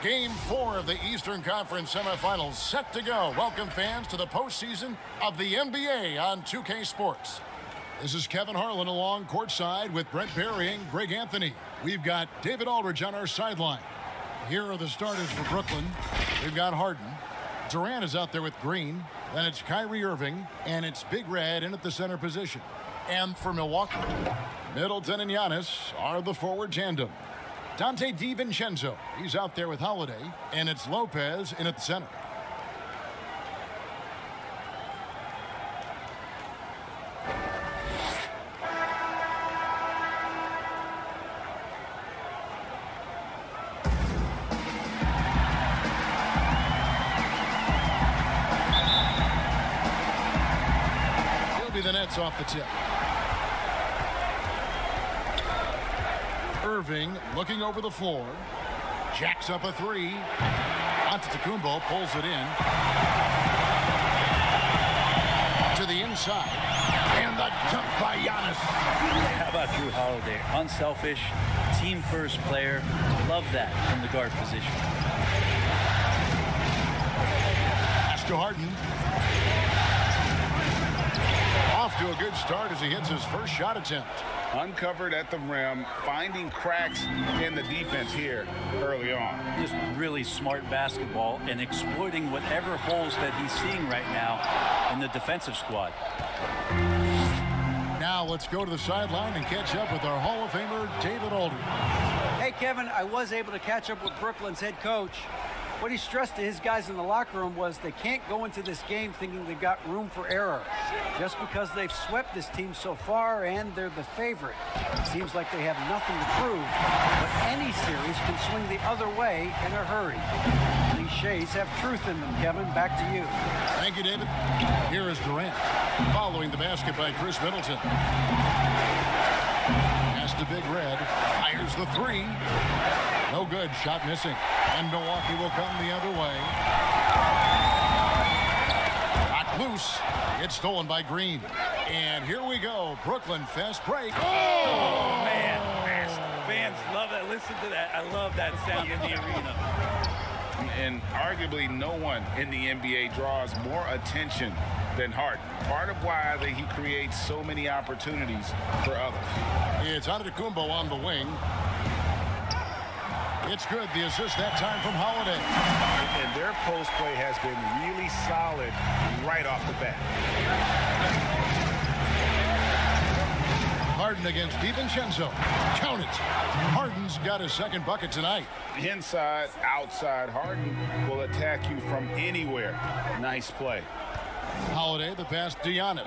Game 4 of the Eastern Conference semifinals set to go. Welcome fans to the postseason of the NBA on 2K Sports. This is Kevin Harlan along courtside with Brent Barry and Greg Anthony. We've got David Aldridge on our sideline. Here are the starters for Brooklyn. We've got Harden. Durant is out there with Green. Then it's Kyrie Irving. And it's Big Red in at the center position. And for Milwaukee, Middleton and Giannis are the forward tandem. Dante DiVincenzo, he's out there with Holiday, and it's Lopez in at the center. Nets off the tip. Irving looking over the floor. Jacks up a three. Antetokounmpo pulls it in. To the inside. And the dunk by Giannis. How about Drew Holiday? Unselfish, team-first player. Love that from the guard position. Pass to Harden. Off to a good start as he hits his first shot attempt. Uncovered at the rim, finding cracks in the defense here early on. Just really smart basketball and exploiting whatever holes that he's seeing right now in the defensive squad. Now let's go to the sideline and catch up with our Hall of Famer, David Aldridge. Hey, Kevin, I was able to catch up with Brooklyn's head coach. What he stressed to his guys in the locker room was they can't go into this game thinking they've got room for error. Just because they've swept this team so far and they're the favorite. It seems like they have nothing to prove, but any series can swing the other way in a hurry. Cliches have truth in them, Kevin. Back to you. Thank you, David. Here is Durant, following the basket by Chris Middleton. Pass to Big Red, fires the three. No good, shot missing. And Milwaukee will come the other way. Got loose. It's stolen by Green. And here we go. Brooklyn fast break. Oh, man. Fans love that. Listen to that. I love that sound in the arena. And arguably no one in the NBA draws more attention than Harden. Part of why he creates so many opportunities for others. It's Antetokounmpo on the wing. It's good. The assist that time from Holiday. And their post play has been really solid right off the bat. Harden against DiVincenzo. Count it. Harden's got his second bucket tonight. Inside, outside, Harden will attack you from anywhere. Nice play. Holiday, the pass to Giannis.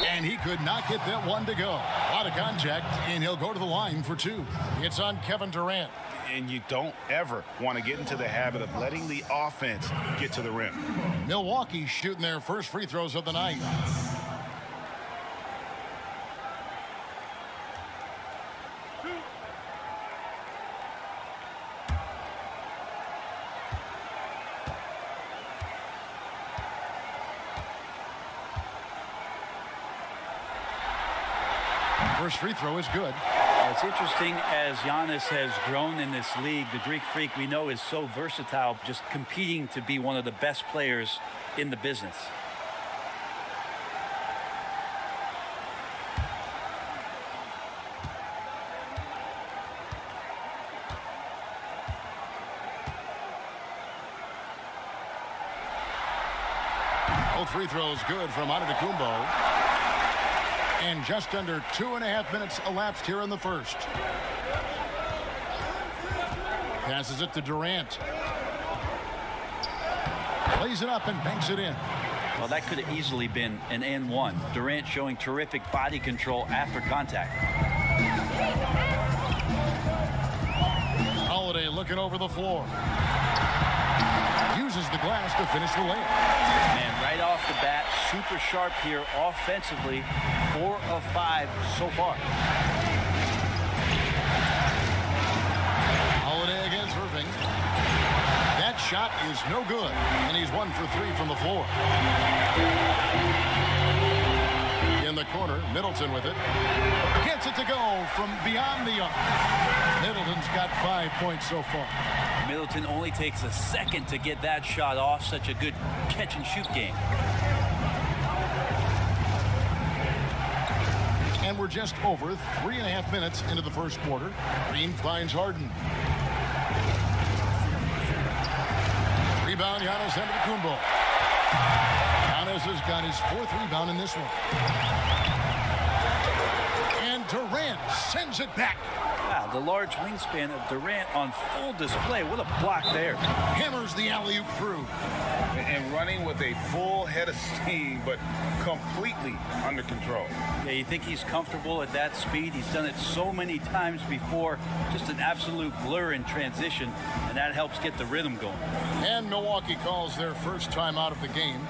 And he could not get that one to go. A lot of contact, and he'll go to the line for two. It's on Kevin Durant. And you don't ever want to get into the habit of letting the offense get to the rim. Milwaukee shooting their first free throws of the night. First free throw is good. It's interesting as Giannis has grown in this league. The Greek Freak we know is so versatile, just competing to be one of the best players in the business. Both free throws good from Antetokounmpo. And just under 2.5 minutes elapsed here in the first. Passes it to Durant. Plays it up and banks it in. Well, that could have easily been an N1. Durant showing terrific body control after contact. Holiday looking over the floor. Uses the glass to finish the layup. Man, right off the bat, super sharp here offensively. 4 of 5 so far. Holiday against Irving. That shot is no good, and he's 1 for 3 from the floor. In the corner, Middleton with it. Gets it to go from beyond the arc. Middleton's got 5 points so far. Middleton only takes a second to get that shot off. Such a good catch-and-shoot game. And we're just over 3.5 minutes into the first quarter. Green finds Harden. Rebound, Giannis Antetokounmpo. Giannis has got his 4th rebound in this one. And And Durant sends it back. Wow, the large wingspan of Durant on full display. What a block there. Hammers the alley-oop through. And running with a full head of steam, but completely under control. Yeah, you think he's comfortable at that speed? He's done it so many times before. Just an absolute blur in transition, and that helps get the rhythm going. And Milwaukee calls their first time out of the game.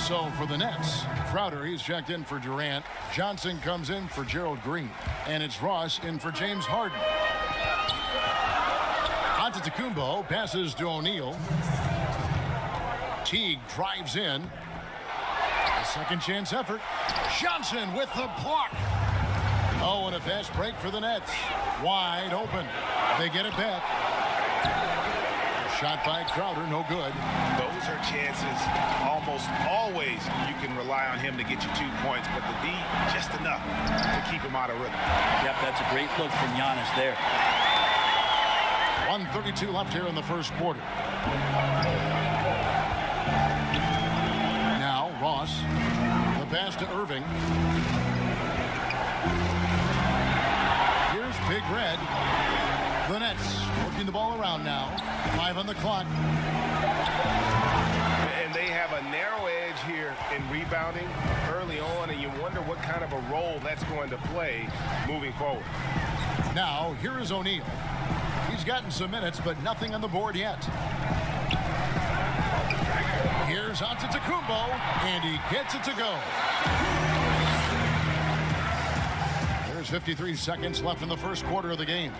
So for the Nets, Crowder, he's checked in for Durant. Johnson comes in for Gerald Green. And it's Ross in for James Harden. Antetokounmpo passes to O'Neal. Teague drives in. A second chance effort. Johnson with the block. Oh, and a fast break for the Nets. Wide open. They get it back. Shot by Crowder, no good. Those are chances almost always you can rely on him to get you 2 points, but the D, just enough to keep him out of rhythm. Yep, that's a great look from Giannis there. 1:32 left here in the first quarter. Now, Ross, the pass to Irving. Here's Big Red. The Nets working the ball around now. 5 on the clock. And they have a narrow edge here in rebounding early on, and you wonder what kind of a role that's going to play moving forward. Now, here is O'Neal. He's gotten some minutes, but nothing on the board yet. Here's Antetokounmpo, and he gets it to go. There's 53 seconds left in the first quarter of the game.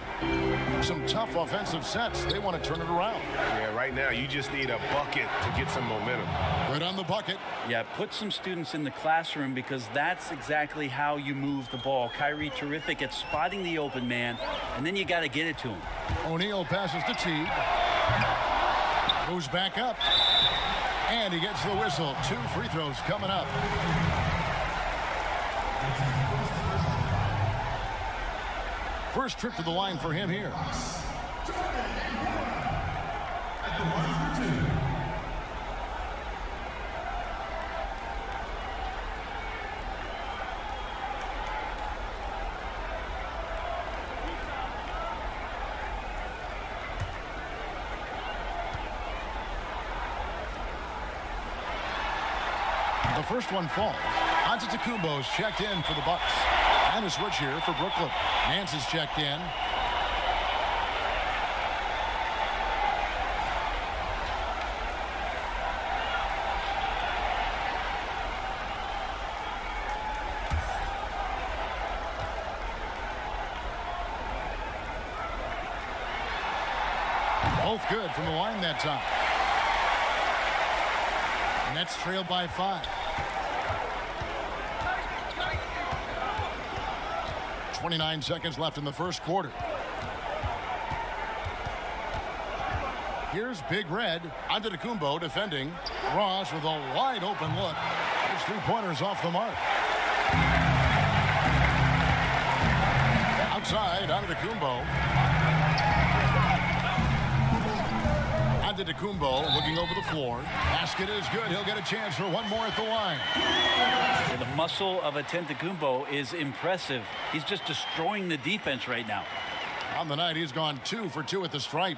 Some tough offensive sets. They want to turn it around. Yeah, right now you just need a bucket to get some momentum. Right on the bucket. Yeah, put some students in the classroom because that's exactly how you move the ball. Kyrie terrific at spotting the open man, and then you got to get it to him. O'Neal passes to Teague. Goes back up. And he gets the whistle. 2 free throws coming up. First trip to the line for him here. At the line for 2. The first one falls. Antetokounmpo's checked in for the Bucks. And a switch here for Brooklyn. Nance is checked in. Both good from the line that time. Nets trailed by 5. 29 seconds left in the first quarter. Here's Big Red. Antetokounmpo defending. Ross with a wide open look. His 3-pointers off the mark. Outside, Antetokounmpo. Antetokounmpo looking over the floor. Basket is good. He'll get a chance for one more at the line. Yeah, the muscle of Antetokounmpo is impressive. He's just destroying the defense right now. On the night, he's gone 2 for 2 at the stripe.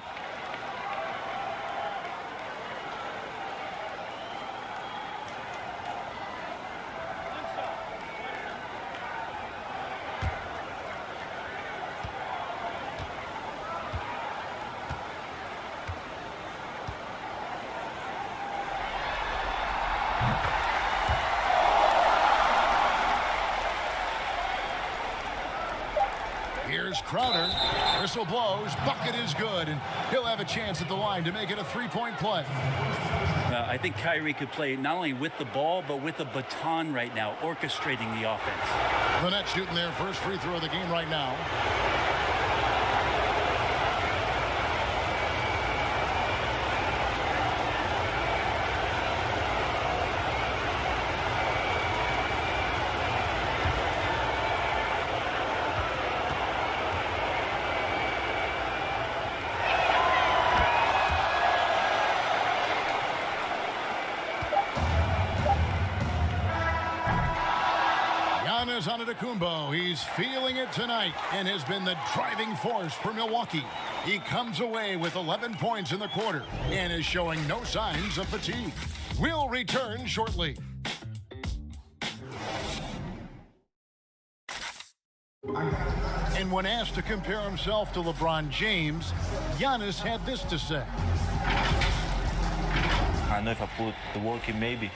Here's Crowder. Whistle blows. Bucket is good, and he'll have a chance at the line to make it a three-point play. I think Kyrie could play not only with the ball, but with the baton right now, orchestrating the offense. The Nets shooting their first free throw of the game right now. Antetokounmpo, he's feeling it tonight and has been the driving force for Milwaukee. He comes away with 11 points in the quarter and is showing no signs of fatigue. We'll return shortly. And when asked to compare himself to LeBron James, Giannis had this to say. I know if I put the work in, maybe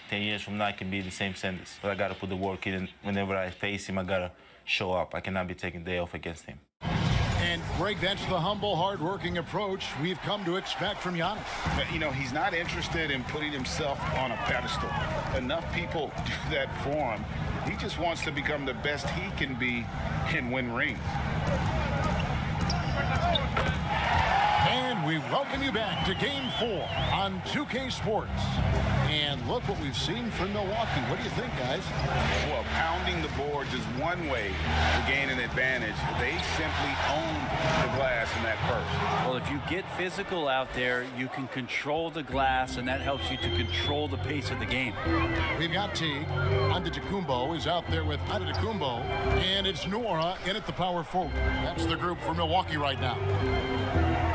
10 years from now I can be the same sentence. But I got to put the work in, and whenever I face him, I got to show up. I cannot be taking a day off against him. And, Greg, that's the humble, hard-working approach we've come to expect from Giannis. But, you know, he's not interested in putting himself on a pedestal. Enough people do that for him. He just wants to become the best he can be and win rings. And we welcome you back to Game 4 on 2K Sports. And look what we've seen from Milwaukee. What do you think, guys? Well, pounding the boards is one way to gain an advantage. They simply owned the glass in that first. Well, if you get physical out there, you can control the glass, and that helps you to control the pace of the game. We've got Teague. Antetokounmpo is out there with Antetokounmpo, and it's Noura in at the power forward. That's the group for Milwaukee right now.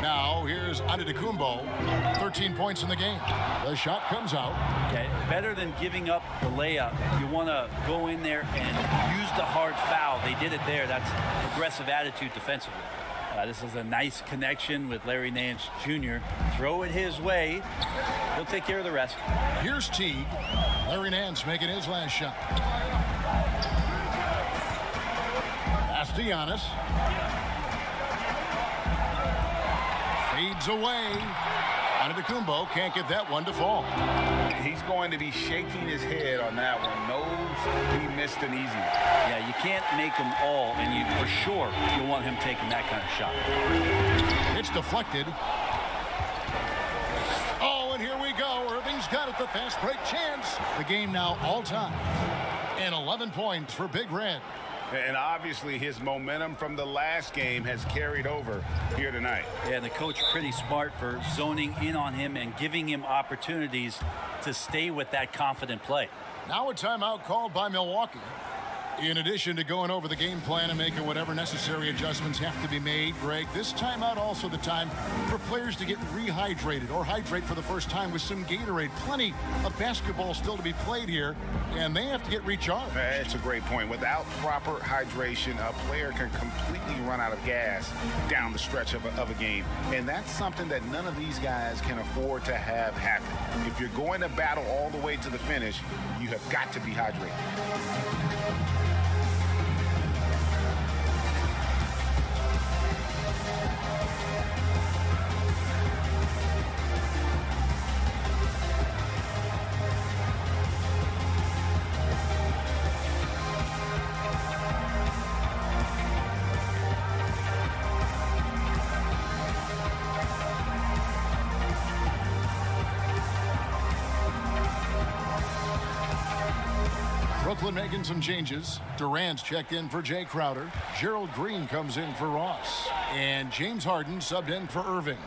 Now, here's Antetokounmpo, 13 points in the game. The shot comes out. Okay, better than giving up the layup, you want to go in there and use the hard foul. They did it there. That's aggressive attitude defensively. This is a nice connection with Larry Nance Jr. Throw it his way. He'll take care of the rest. Here's Teague. Larry Nance making his last shot. Pass to Giannis. Fades away. Antetokounmpo can't get that one to fall. He's going to be shaking his head on that one. Knows he missed an easy one. Yeah, you can't make them all, and you for sure you want him taking that kind of shot. It's deflected. Oh, and here we go. Irving's got it, the fast break chance. The game now all time. And 11 points for Big Red. And obviously his momentum from the last game has carried over here tonight. Yeah, the coach pretty smart for zoning in on him and giving him opportunities to stay with that confident play. Now a timeout called by Milwaukee. In addition to going over the game plan and making whatever necessary adjustments have to be made, Greg, this timeout also the time for players to get rehydrated or hydrate for the first time with some Gatorade. Plenty of basketball still to be played here, and they have to get recharged. That's a great point. Without proper hydration, a player can completely run out of gas down the stretch of a game, and that's something that none of these guys can afford to have happen. If you're going to battle all the way to the finish, you have got to be hydrated. Brooklyn making some changes. Durant's checked in for Jay Crowder. Gerald Green comes in for Ross. And James Harden subbed in for Irving.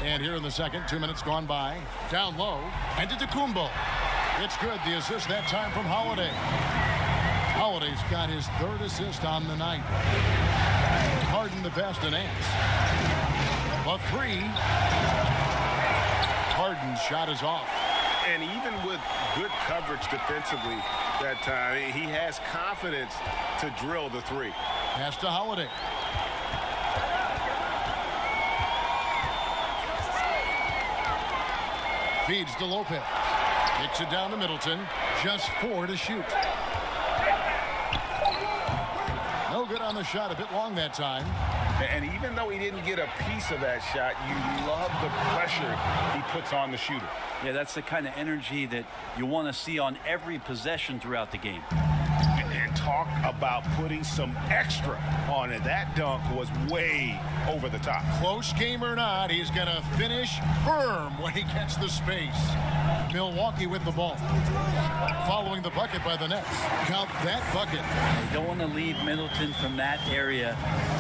And here in the second, 2 minutes gone by. Down low. And Antetokounmpo. It's good. The assist that time from Holiday. Holiday's got his third assist on the night. Harden the best in Nance. The three. Harden's shot is off. And even with good coverage defensively that time, he has confidence to drill the three. Pass to Holiday. Feeds to Lopez. Kicks it down to Middleton. Just 4 to shoot. No good on the shot. A bit long that time. And even though he didn't get a piece of that shot, you love the pressure he puts on the shooter. Yeah, that's the kind of energy that you want to see on every possession throughout the game. And talk about putting some extra on it. That dunk was way over the top. Close game or not, he's going to finish firm when he gets the space. Milwaukee with the ball. Following the bucket by the Nets. Count that bucket. You don't want to leave Middleton from that area.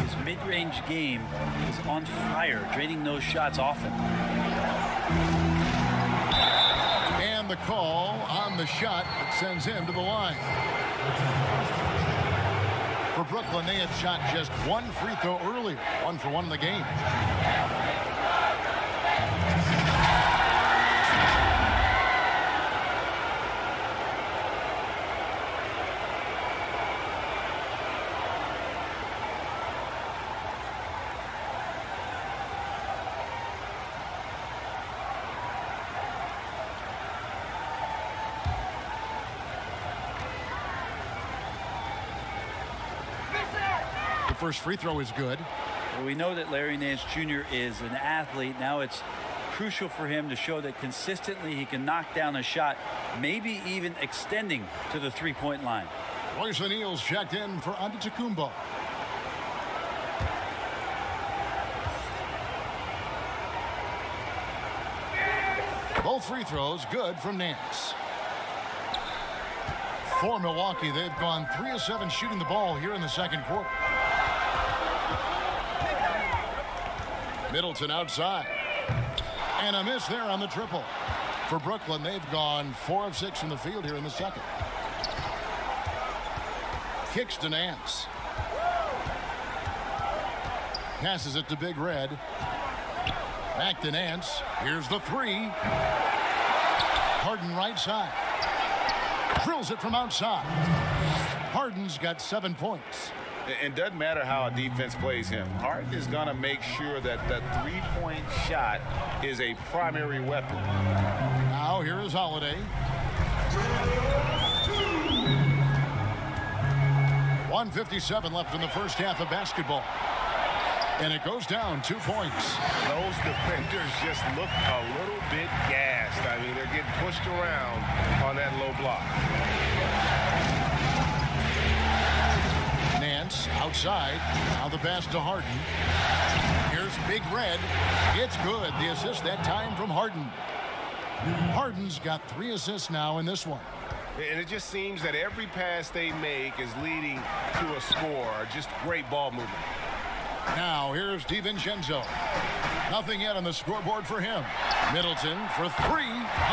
His mid-range game is on fire, draining those shots often. And the call on the shot that sends him to the line. For Brooklyn, they had shot just one free throw earlier. 1 for 1 in the game. First free throw is good. Well, we know that Larry Nance Jr. is an athlete. Now it's crucial for him to show that consistently he can knock down a shot, maybe even extending to the three-point line. Royce O'Neal's checked in for Antetokounmpo. Both free throws good from Nance. For Milwaukee, they've gone 3 of 7 shooting the ball here in the second quarter. Middleton outside. And a miss there on the triple. For Brooklyn, they've gone 4 of 6 from the field here in the second. Kicks to Nance. Passes it to Big Red. Back to Nance. Here's the three. Harden right side. Drills it from outside. Harden's got 7 points. It doesn't matter how a defense plays him. Harden is going to make sure that the three-point shot is a primary weapon. Now here is Holiday. 1:57 left in the first half of basketball. And it goes down 2 points. Those defenders just look a little bit gassed. I mean, they're getting pushed around on that low block. Nance outside. Now the pass to Harden. Here's Big Red. It's good. The assist that time from Harden. Harden's got 3 assists now in this one. And it just seems that every pass they make is leading to a score. Just great ball movement. Now here's DiVincenzo. Nothing yet on the scoreboard for him. Middleton for 3.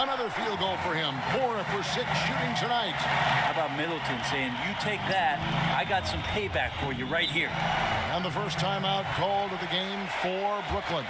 Another field goal for him. 4 for 6 shooting tonight. How about Middleton saying, you take that, I got some payback for you right here. And the first timeout called of the game for Brooklyn.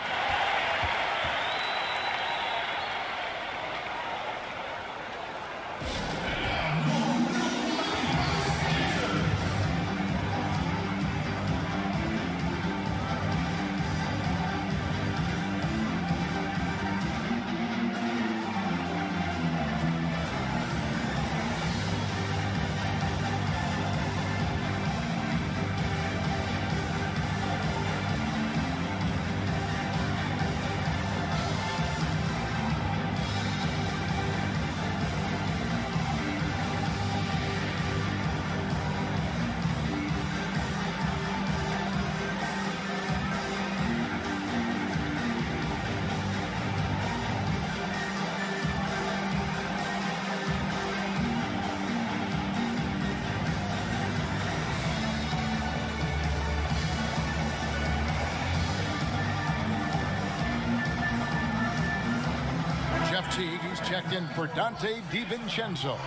He's checked in for Dante DiVincenzo.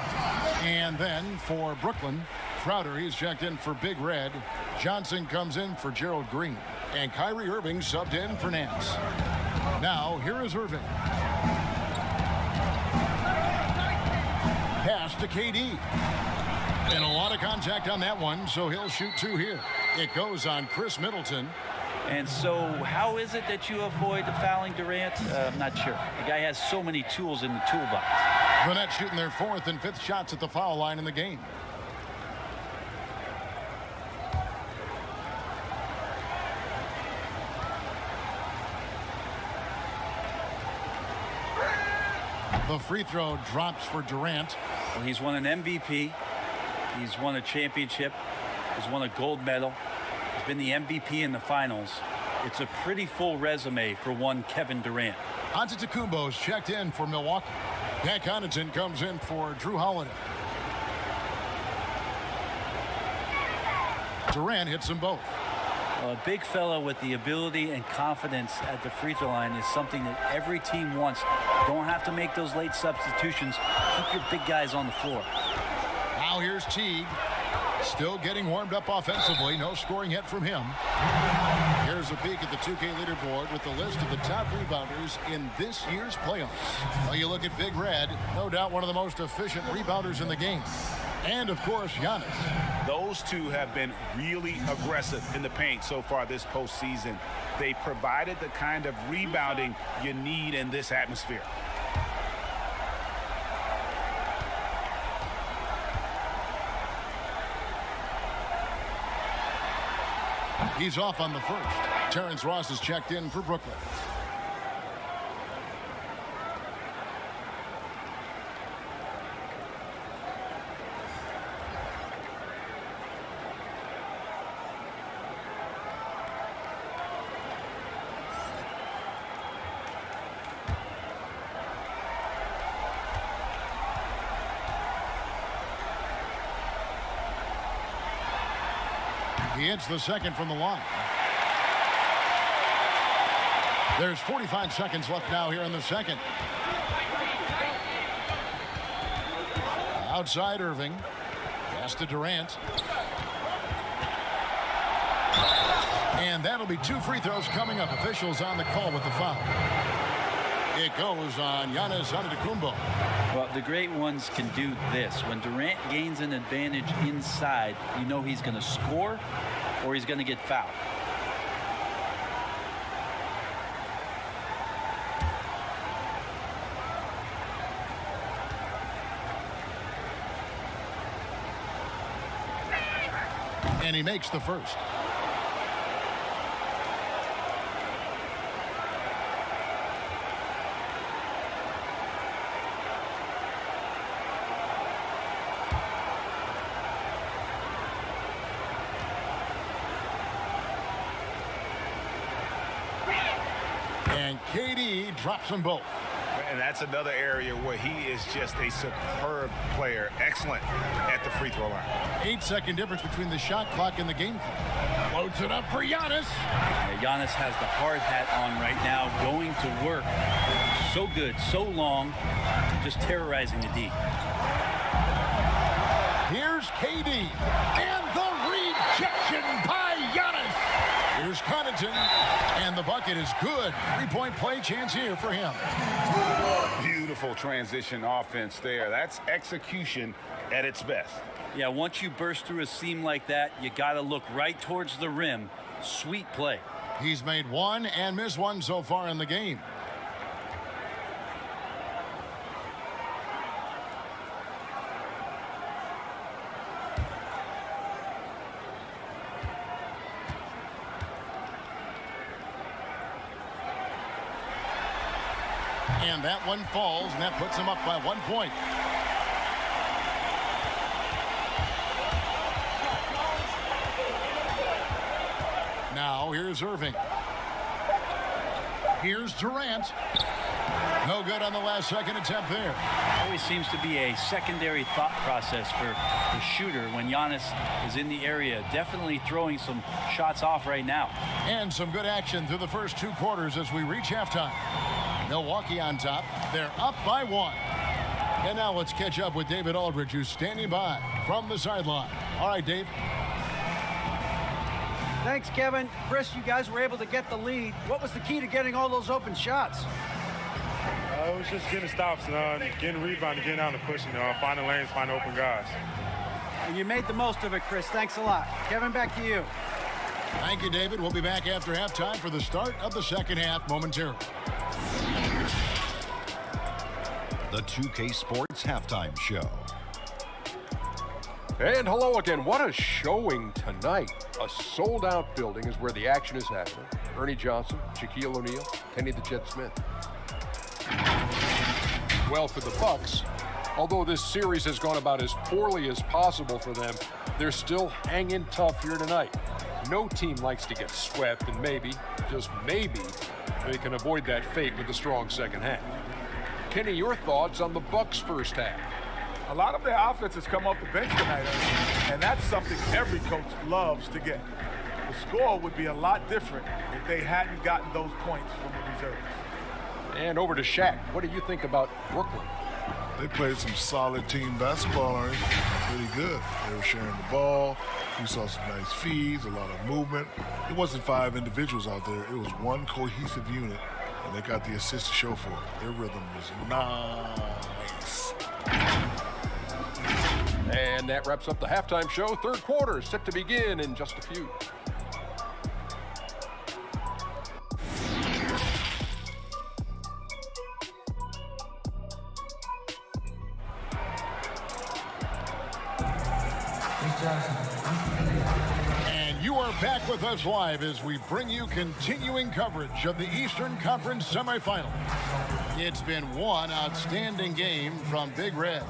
And then for Brooklyn, Crowder, he's checked in for Big Red. Johnson comes in for Gerald Green. And Kyrie Irving subbed in for Nance. Now, here is Irving. Pass to KD. And a lot of contact on that one, so he'll shoot 2 here. It goes on Chris Middleton. And so how is it that you avoid the fouling Durant? I'm not sure. The guy has so many tools in the toolbox. The Nets shooting their 4th and 5th shots at the foul line in the game. The free throw drops for Durant. Well, he's won an MVP. He's won a championship. He's won a gold medal. He's been the MVP in the finals. It's a pretty full resume for one Kevin Durant. Antetokounmpo's checked in for Milwaukee. Pat Connaughton comes in for Drew Holiday. Durant hits them both. Well, a big fellow with the ability and confidence at the free throw line is something that every team wants. Don't have to make those late substitutions. Keep your big guys on the floor. Now here's Teague. Still getting warmed up offensively. No scoring yet from him. Here's a peek at the 2K leaderboard with the list of the top rebounders in this year's playoffs. Well, you look at Big Red, no doubt one of the most efficient rebounders in the game. And, of course, Giannis. Those two have been really aggressive in the paint so far this postseason. They've provided the kind of rebounding you need in this atmosphere. He's off on the first. Terrence Ross is checked in for Brooklyn. He hits the second from the line. There's 45 seconds left now here in the second. Outside Irving. Pass to Durant. And that'll be 2 free throws coming up. Officials on the call with the foul. It goes on Giannis Antetokounmpo. Well, the great ones can do this. When Durant gains an advantage inside, you know he's going to score or he's going to get fouled. And he makes the first. And KD drops them both. And that's another area where he is just a superb player. Excellent at the free throw line. 8-second difference between the shot clock and the game clock. Loads it up for Giannis. Yeah, Giannis has the hard hat on right now, going to work. So good, so long, just terrorizing the D. Here's KD. And the rejection by Giannis. Here's Connaughton, and the bucket is good. 3-point play chance here for him. Beautiful transition offense there. That's execution at its best. Yeah, once you burst through a seam like that, you got to look right towards the rim. Sweet play. He's made one and missed one so far in the game. And that one falls, and that puts him up by 1 point. Now here's Irving. Here's Durant. No good on the last second attempt there. Always seems to be a secondary thought process for the shooter when Giannis is in the area. Definitely throwing some shots off right now. And some good action through the first 2 quarters as we reach halftime. Milwaukee on top. They're up by 1. And now let's catch up with David Aldridge, who's standing by from the sideline. All right, Dave. Thanks, Kevin. Chris, you guys were able to get the lead. What was the key to getting all those open shots? It was just getting stops, getting rebounding, getting out and pushing, finding lanes, finding open guys. And you made the most of it, Chris. Thanks a lot. Kevin, back to you. Thank you, David. We'll be back after halftime for the start of the second half momentarily. The 2K Sports Halftime Show. And hello again. What a showing tonight. A sold-out building is where the action is happening. Ernie Johnson, Shaquille O'Neal, Kenny the Jet Smith. Well, for the Bucks, although this series has gone about as poorly as possible for them, they're still hanging tough here tonight. No team likes to get swept, and maybe, just maybe, they can avoid that fate with a strong second half. Kenny, your thoughts on the Bucks' first half? A lot of their offense has come off the bench tonight, and that's something every coach loves to get. The score would be a lot different if they hadn't gotten those points from the reserves. And over to Shaq. What do you think about Brooklyn? They played some solid team basketball, Arnie. Pretty good. They were sharing the ball. We saw some nice feeds, a lot of movement. It wasn't 5 individuals out there. It was one cohesive unit, and they got the assist to show for it. Their rhythm was nice. And that wraps up the halftime show. Third quarter is set to begin in just a few. And you are back with us live as we bring you continuing coverage of the Eastern Conference semifinal. It's been one outstanding game from Big Red.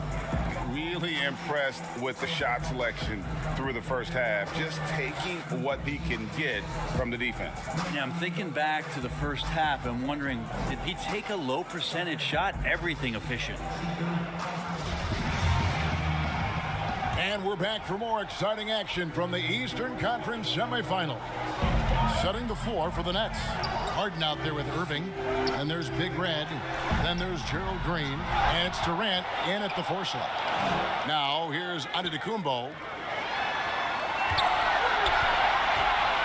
Really impressed with the shot selection through the first half, just taking what he can get from the defense. Yeah, I'm thinking back to the first half. I'm wondering, did he take a low percentage shot? Everything efficient. And we're back for more exciting action from the Eastern Conference semifinal. Setting the floor for the Nets. Harden out there with Irving. And there's Big Red. Then there's Gerald Green. And it's Durant in at the 4 slot. Now here's Antetokounmpo.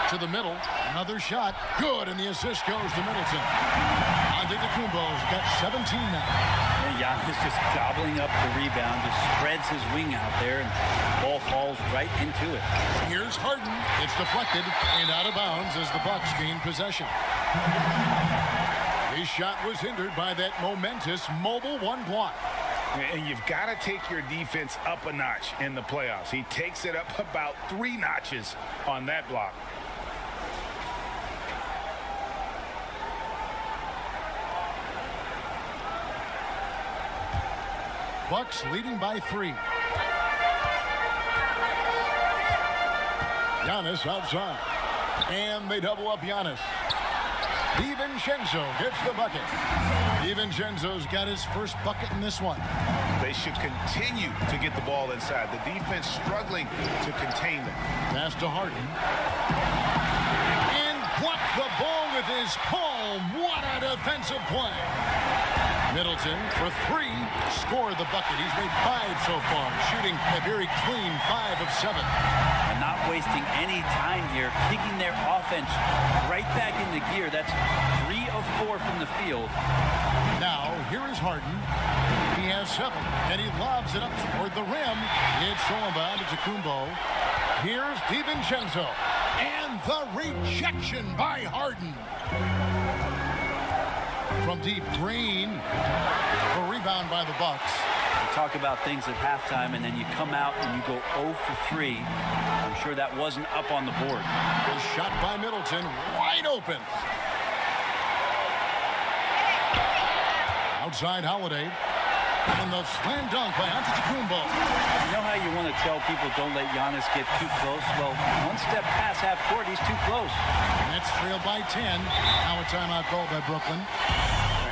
To the middle. Another shot. Good. And the assist goes to Middleton. Antetokounmpo's got 17 now. Giannis just gobbling up the rebound, just spreads his wing out there, and ball falls right into it. Here's Harden. It's deflected and out of bounds as the Bucks gain possession. His shot was hindered by that momentous mobile 1 block. And you've got to take your defense up a notch in the playoffs. He takes it up about 3 notches on that block. Bucks leading by 3. Giannis outside. And they double up Giannis. DiVincenzo gets the bucket. DiVincenzo's got his first bucket in this one. They should continue to get the ball inside. The defense struggling to contain them. Pass to Harden. And blocked the ball with his palm. What a defensive play. Middleton for 3, scored the bucket. He's made 5 so far, shooting a very clean 5 of 7. And not wasting any time here, kicking their offense right back into gear. That's 3 of 4 from the field. Now, here is Harden. He has 7, and he lobs it up toward the rim. It's stolen by Antetokounmpo. Here's DiVincenzo, and the rejection by Harden. From deep, Green, a rebound by the Bucks. You talk about things at halftime, and then you come out and you go 0 for 3. I'm sure that wasn't up on the board. A shot by Middleton, wide open. Outside Holiday. And the slam dunk by Antetokounmpo. You know how you want to tell people don't let Giannis get too close? Well, 1 step past half court, he's too close. Nets trail by 10. Now a timeout called by Brooklyn.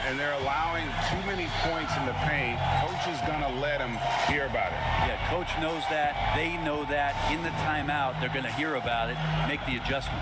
And they're allowing too many points in the paint. Coach is going to let them hear about it. Yeah, coach knows that. They know that. In the timeout, they're going to hear about it, make the adjustment.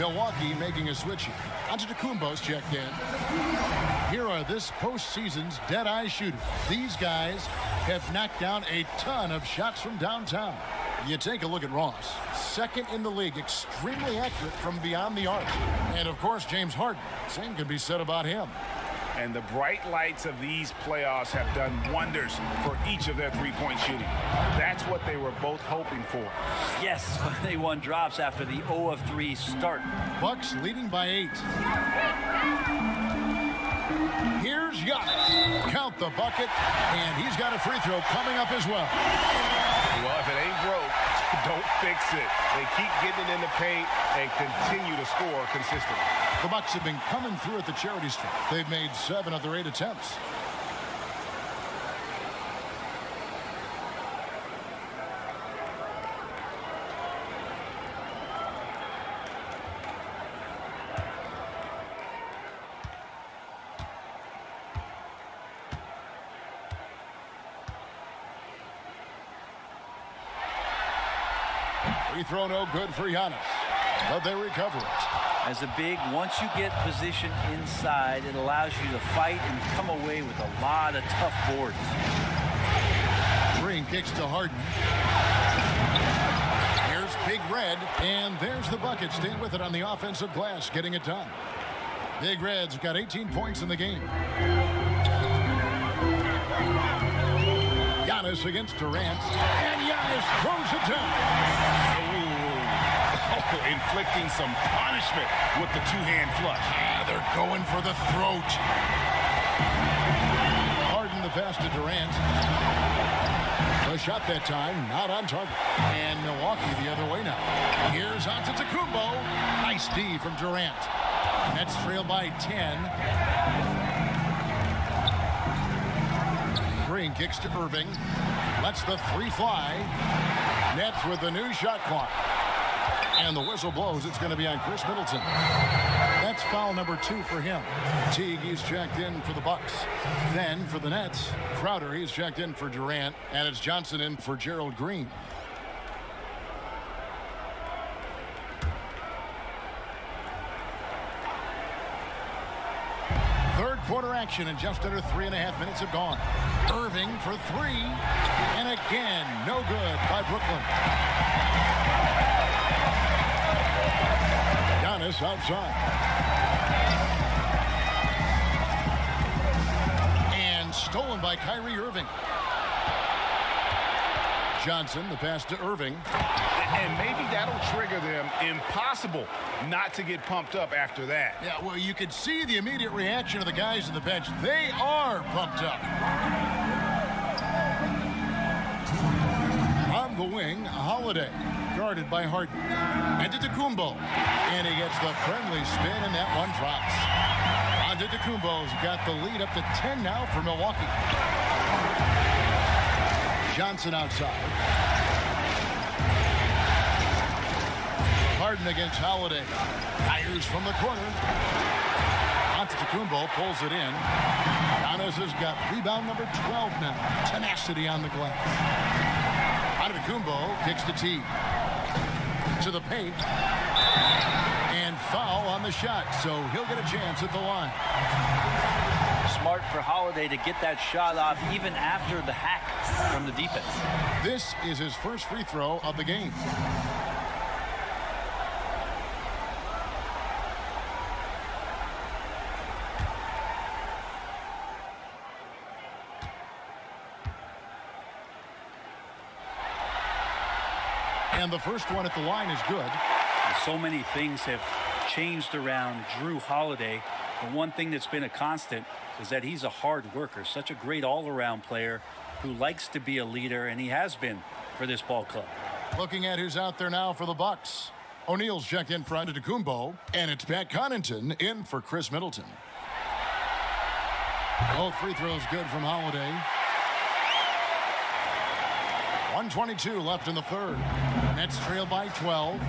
Milwaukee making a switch here. Antetokounmpo's checked in. Here are this postseason's dead-eye shooters. These guys have knocked down a ton of shots from downtown. You take a look at Ross, second in the league, extremely accurate from beyond the arc. And of course, James Harden. Same can be said about him. And the bright lights of these playoffs have done wonders for each of their three-point shooting. That's what they were both hoping for. Yes, they won drops after the 0 of 3 start. Bucks leading by 8. Here's Giannis. Count the bucket, and he's got a free throw coming up as well. Well, if it ain't broke, don't fix it. They keep getting it in the paint and continue to score consistently. The Bucks have been coming through at the charity stripe. They've made 7 of their 8 attempts. Free throw no good for Giannis, but they recover it. As a big, once you get position inside, it allows you to fight and come away with a lot of tough boards. Green kicks to Harden. Here's Big Red, and there's the bucket. Staying with it on the offensive glass, getting it done. Big Red's got 18 points in the game. Giannis against Durant, and Giannis throws it down. Inflicting some punishment with the two-hand flush. They're going for the throat. Harden the pass to Durant. The shot that time, not on target. And Milwaukee the other way now. Here's Antetokounmpo. Nice D from Durant. Nets trail by 10. Green kicks to Irving. Lets the 3 fly. Nets with the new shot clock. And the whistle blows. It's going to be on Chris Middleton. That's foul number 2 for him. Teague, he's checked in for the Bucks. Then for the Nets, Crowder, he's checked in for Durant. And it's Johnson in for Gerald Green. Third quarter action, and just under 3.5 minutes have gone. Irving for 3. And again, no good by Brooklyn. Giannis outside. And stolen by Kyrie Irving. Johnson, the pass to Irving. And maybe that'll trigger them. Impossible not to get pumped up after that. Yeah, well, you could see the immediate reaction of the guys on the bench. They are pumped up. On the wing, Holiday. Guarded by Harden. Antetokounmpo. And he gets the friendly spin, and that one drops. Antetokounmpo's got the lead up to 10 now for Milwaukee. Johnson outside. Harden against Holiday. Fires from the corner. Antetokounmpo pulls it in. Giannis has got rebound number 12 now. Tenacity on the glass. Antetokounmpo kicks to Teague. To the paint, and foul on the shot, so he'll get a chance at the line. Smart for Holiday to get that shot off even after the hack from the defense. This is his first free throw of the game. And the first one at the line is good. So many things have changed around Drew Holiday. The one thing that's been a constant is that he's a hard worker, such a great all-around player who likes to be a leader, and he has been for this ball club. Looking at who's out there now for the Bucks. O'Neal's checked in for Antetokounmpo, and it's Pat Connaughton in for Chris Middleton. Both free throws good from Holiday. 1:22 left in the third. Nets trail by 12.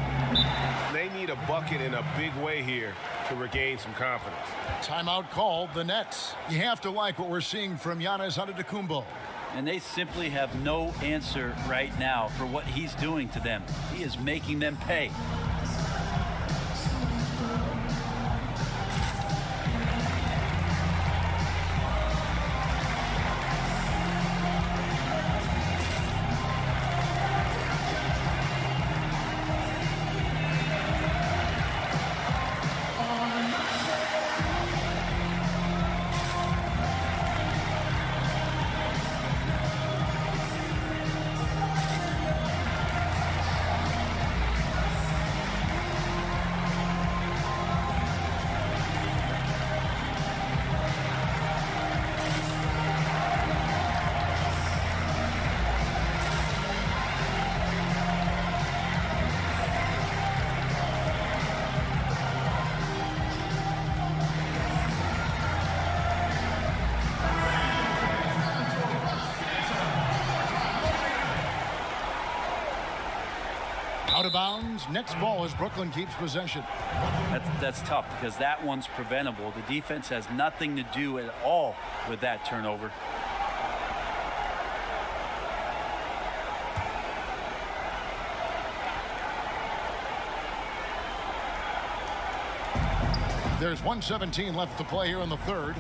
They need a bucket in a big way here to regain some confidence. Timeout called, the Nets. You have to like what we're seeing from Giannis Antetokounmpo. And they simply have no answer right now for what he's doing to them. He is making them pay. Out of bounds. Next ball as Brooklyn keeps possession. That's tough because that one's preventable. The defense has nothing to do at all with that turnover. There's 1:17 left to play here in the third.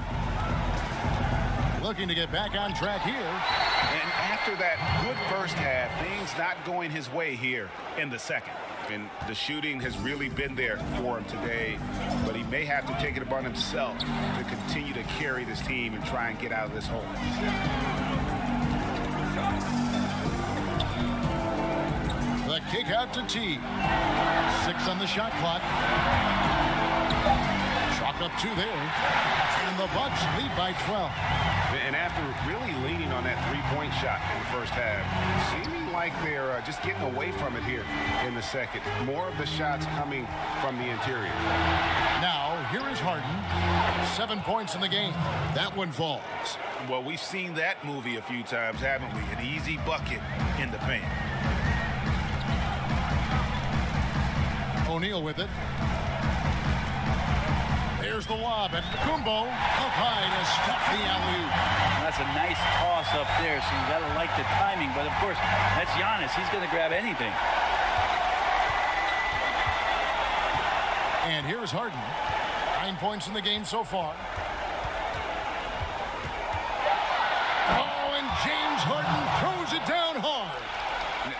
Looking to get back on track here. And after that good first half, things not going his way here in the second. And the shooting has really been there for him today, but he may have to take it upon himself to continue to carry this team and try and get out of this hole. The kick out to T. 6 on the shot clock. Chalk up 2 there. And the Bucks lead by 12. And after really leaning on that three-point shot in the first half, seeming like they're just getting away from it here in the second. More of the shots coming from the interior. Now, here is Harden. 7 points in the game. That one falls. Well, we've seen that movie a few times, haven't we? An easy bucket in the paint. O'Neal with it. There's the lob, and Kumbo up high to stop the alley-oop. That's a nice toss up there, so you got to like the timing. But, of course, that's Giannis. He's going to grab anything. And here's Harden. 9 points in the game so far. Oh, and James Harden throws it down hard.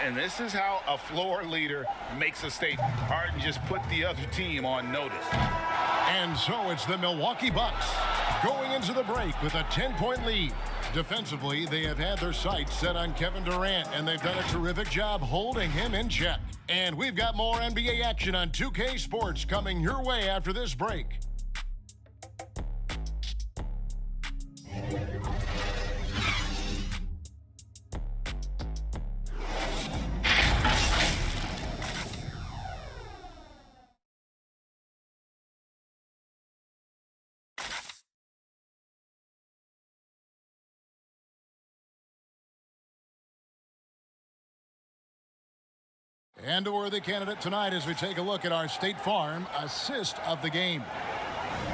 And this is how a floor leader makes a statement. Harden just put the other team on notice. And so it's the Milwaukee Bucks going into the break with a 10-point lead. Defensively, they have had their sights set on Kevin Durant, and they've done a terrific job holding him in check. And we've got more NBA action on 2K Sports coming your way after this break. And a worthy candidate tonight as we take a look at our State Farm assist of the game.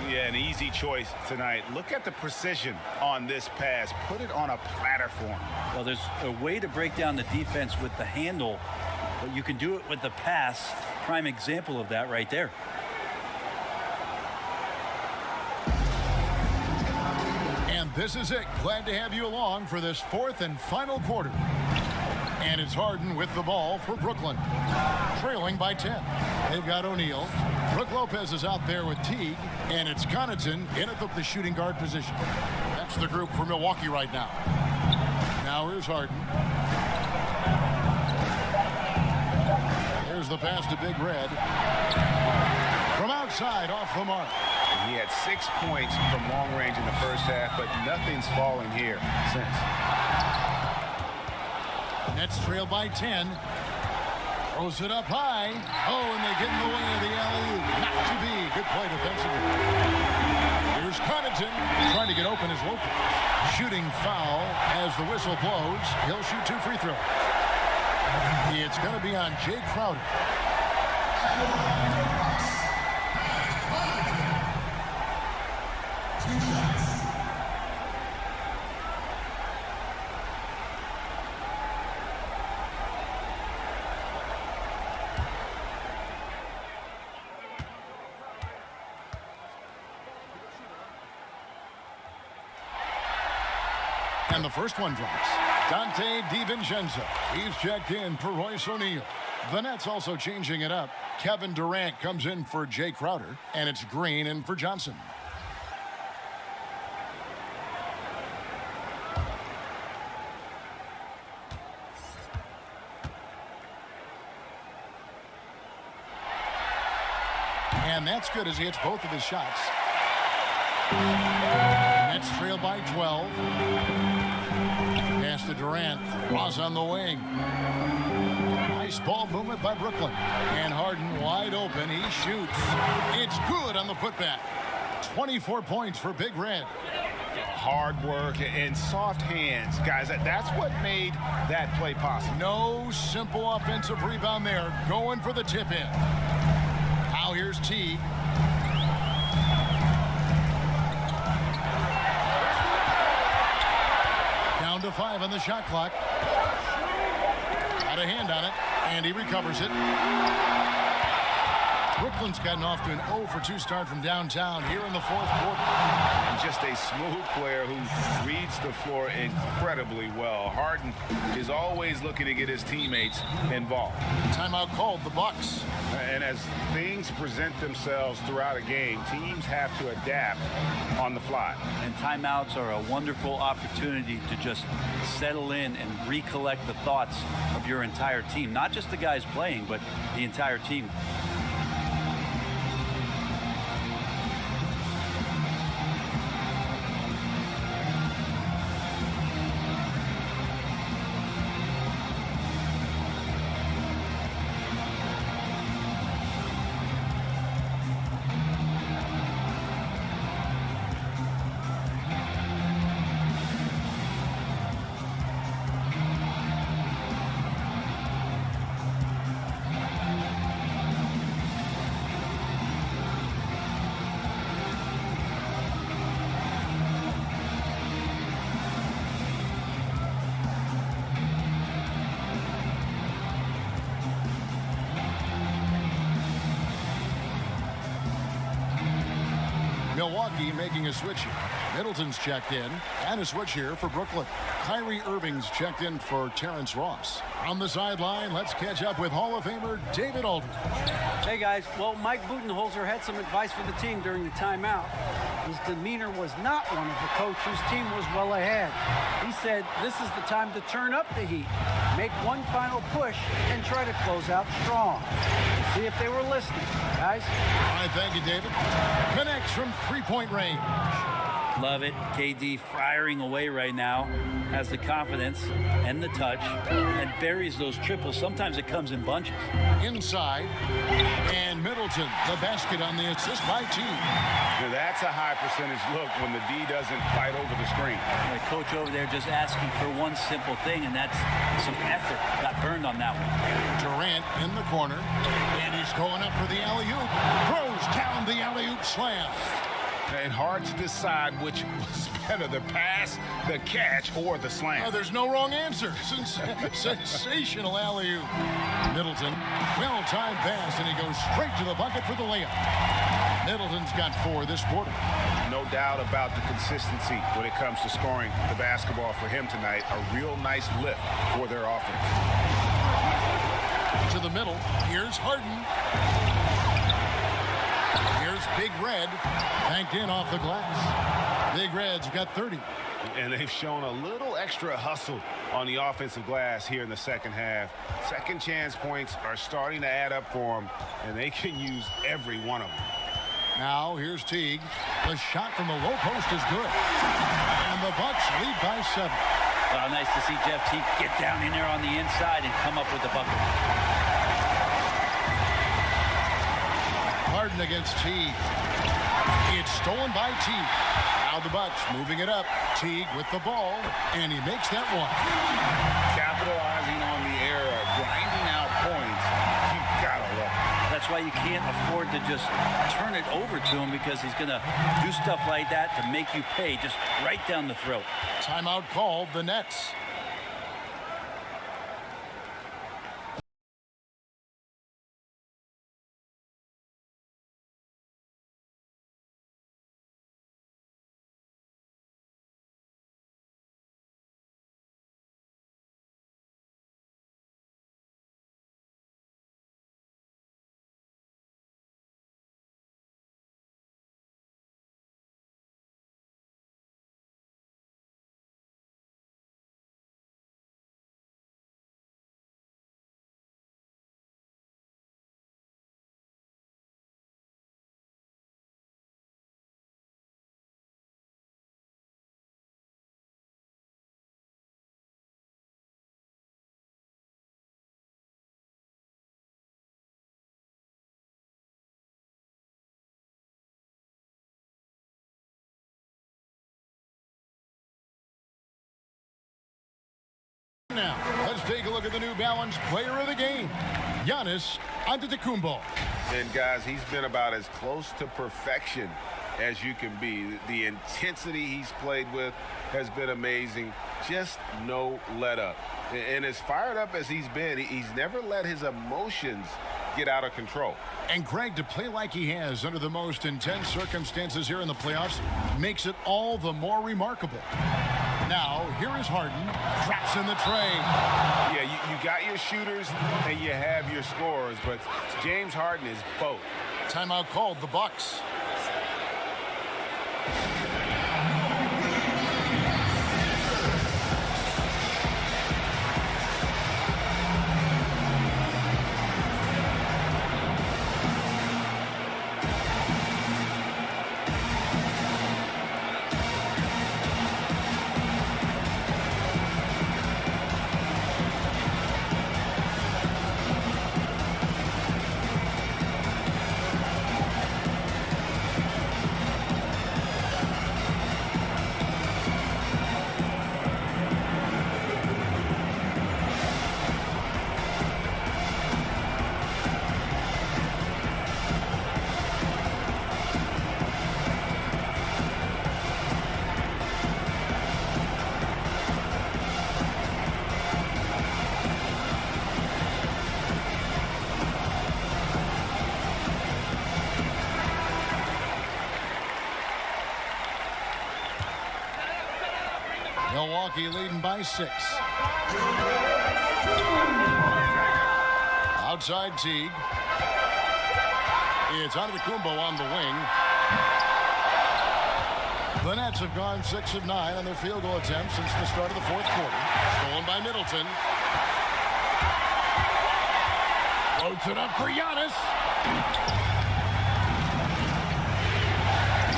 Yeah, an easy choice tonight. Look at the precision on this pass. Put it on a platter for him. Well, there's a way to break down the defense with the handle, but you can do it with the pass. Prime example of that right there. And this is it. Glad to have you along for this fourth and final quarter. And it's Harden with the ball for Brooklyn, trailing by 10. They've got O'Neal. Brook Lopez is out there with Teague, and it's Connaughton in at the shooting guard position. That's the group for Milwaukee right now. Now here's Harden. Here's the pass to Big Red. From outside, off the mark. He had 6 points from long range in the first half, but nothing's fallen here since. Nets trail by 10. Throws it up high. Oh, and they get in the way of the alley-oop. Not to be. Good play defensively. Here's Connaughton trying to get open as Lopez. Shooting foul as the whistle blows. He'll shoot 2 free throws. It's going to be on Jay Crowder. And the first one drops. Dante DiVincenzo. He's checked in for Royce O'Neal. The Nets also changing it up. Kevin Durant comes in for Jay Crowder, and it's Green in for Johnson. And that's good as he hits both of his shots. Nets trail by 12. Pass to Durant. Ross on the wing. Nice ball movement by Brooklyn. And Harden wide open. He shoots. It's good on the putback. 24 points for Big Red. hard work and soft hands, guys. That's what made that play possible. No simple offensive rebound there. Going for the tip in. Now here's Teague. Down to 5 on the shot clock. Got a hand on it, and he recovers it. Brooklyn's gotten off to an 0 for 2 start from downtown here in the fourth quarter. And just a smooth player who reads the floor incredibly well. Harden is always looking to get his teammates involved. Timeout called, the Bucks. And as things present themselves throughout a game, teams have to adapt on the fly. And timeouts are a wonderful opportunity to just settle in and recollect the thoughts of your entire team. Not just the guys playing, but the entire team. Milwaukee making a switch here. Middleton's checked in, and a switch here for Brooklyn. Kyrie Irving's checked in for Terrence Ross. On the sideline, let's catch up with Hall of Famer David Aldridge. Hey guys, well, Mike Budenholzer had some advice for the team during the timeout. His demeanor was not one of the coach whose team was well ahead. He said this is the time to turn up the heat, make one final push, and try to close out strong. See if they were listening, guys. All right, thank you, David. Connects from three-point range. Love it. KD firing away right now. Has the confidence and the touch and buries those triples. Sometimes it comes in bunches. Inside. And Middleton, the basket on the assist by T. Now that's a high percentage look when the D doesn't fight over the screen. The coach over there just asking for one simple thing, and that's some effort. Got burned on that one. Durant in the corner. And he's going up for the alley-oop. Throws down the alley-oop slam. And hard to decide which was better, the pass, the catch, or the slam. Oh, there's no wrong answer. Sensational alley-oop. Middleton, well-timed pass, and he goes straight to the bucket for the layup. Middleton's got 4 this quarter. No doubt about the consistency when it comes to scoring the basketball for him tonight. A real nice lift for their offense. To the middle, here's Harden. Here's Big Red, banked in off the glass. Big Red's got 30. And they've shown a little extra hustle on the offensive glass here in the second half. Second chance points are starting to add up for them, and they can use every one of them. Now here's Teague. The shot from the low post is good. And the Bucks lead by 7. Well, nice to see Jeff Teague get down in there on the inside and come up with the bucket. Harden against Teague. It's stolen by Teague. Now the Bucks moving it up. Teague with the ball, and he makes that one. Capitalizing on the era, grinding out points. You gotta love it. That's why you can't afford to just turn it over to him, because he's going to do stuff like that to make you pay just right down the throat. Timeout called, the Nets. now, let's take a look at the New Balance player of the game, Giannis Antetokounmpo. And guys, he's been about as close to perfection as you can be. The intensity he's played with has been amazing. Just no let up. And as fired up as he's been, he's never let his emotions get out of control. And Greg, to play like he has under the most intense circumstances here in the playoffs makes it all the more remarkable. Now, here is Harden, traps in the tray. Yeah, you got your shooters and you have your scorers, but James Harden is both. Timeout called, the Bucks. Milwaukee leading by 6. Outside Teague. It's Antetokounmpo on the wing. The Nets have gone 6 of 9 on their field goal attempts since the start of the fourth quarter. Stolen by Middleton. Floats it up for Giannis.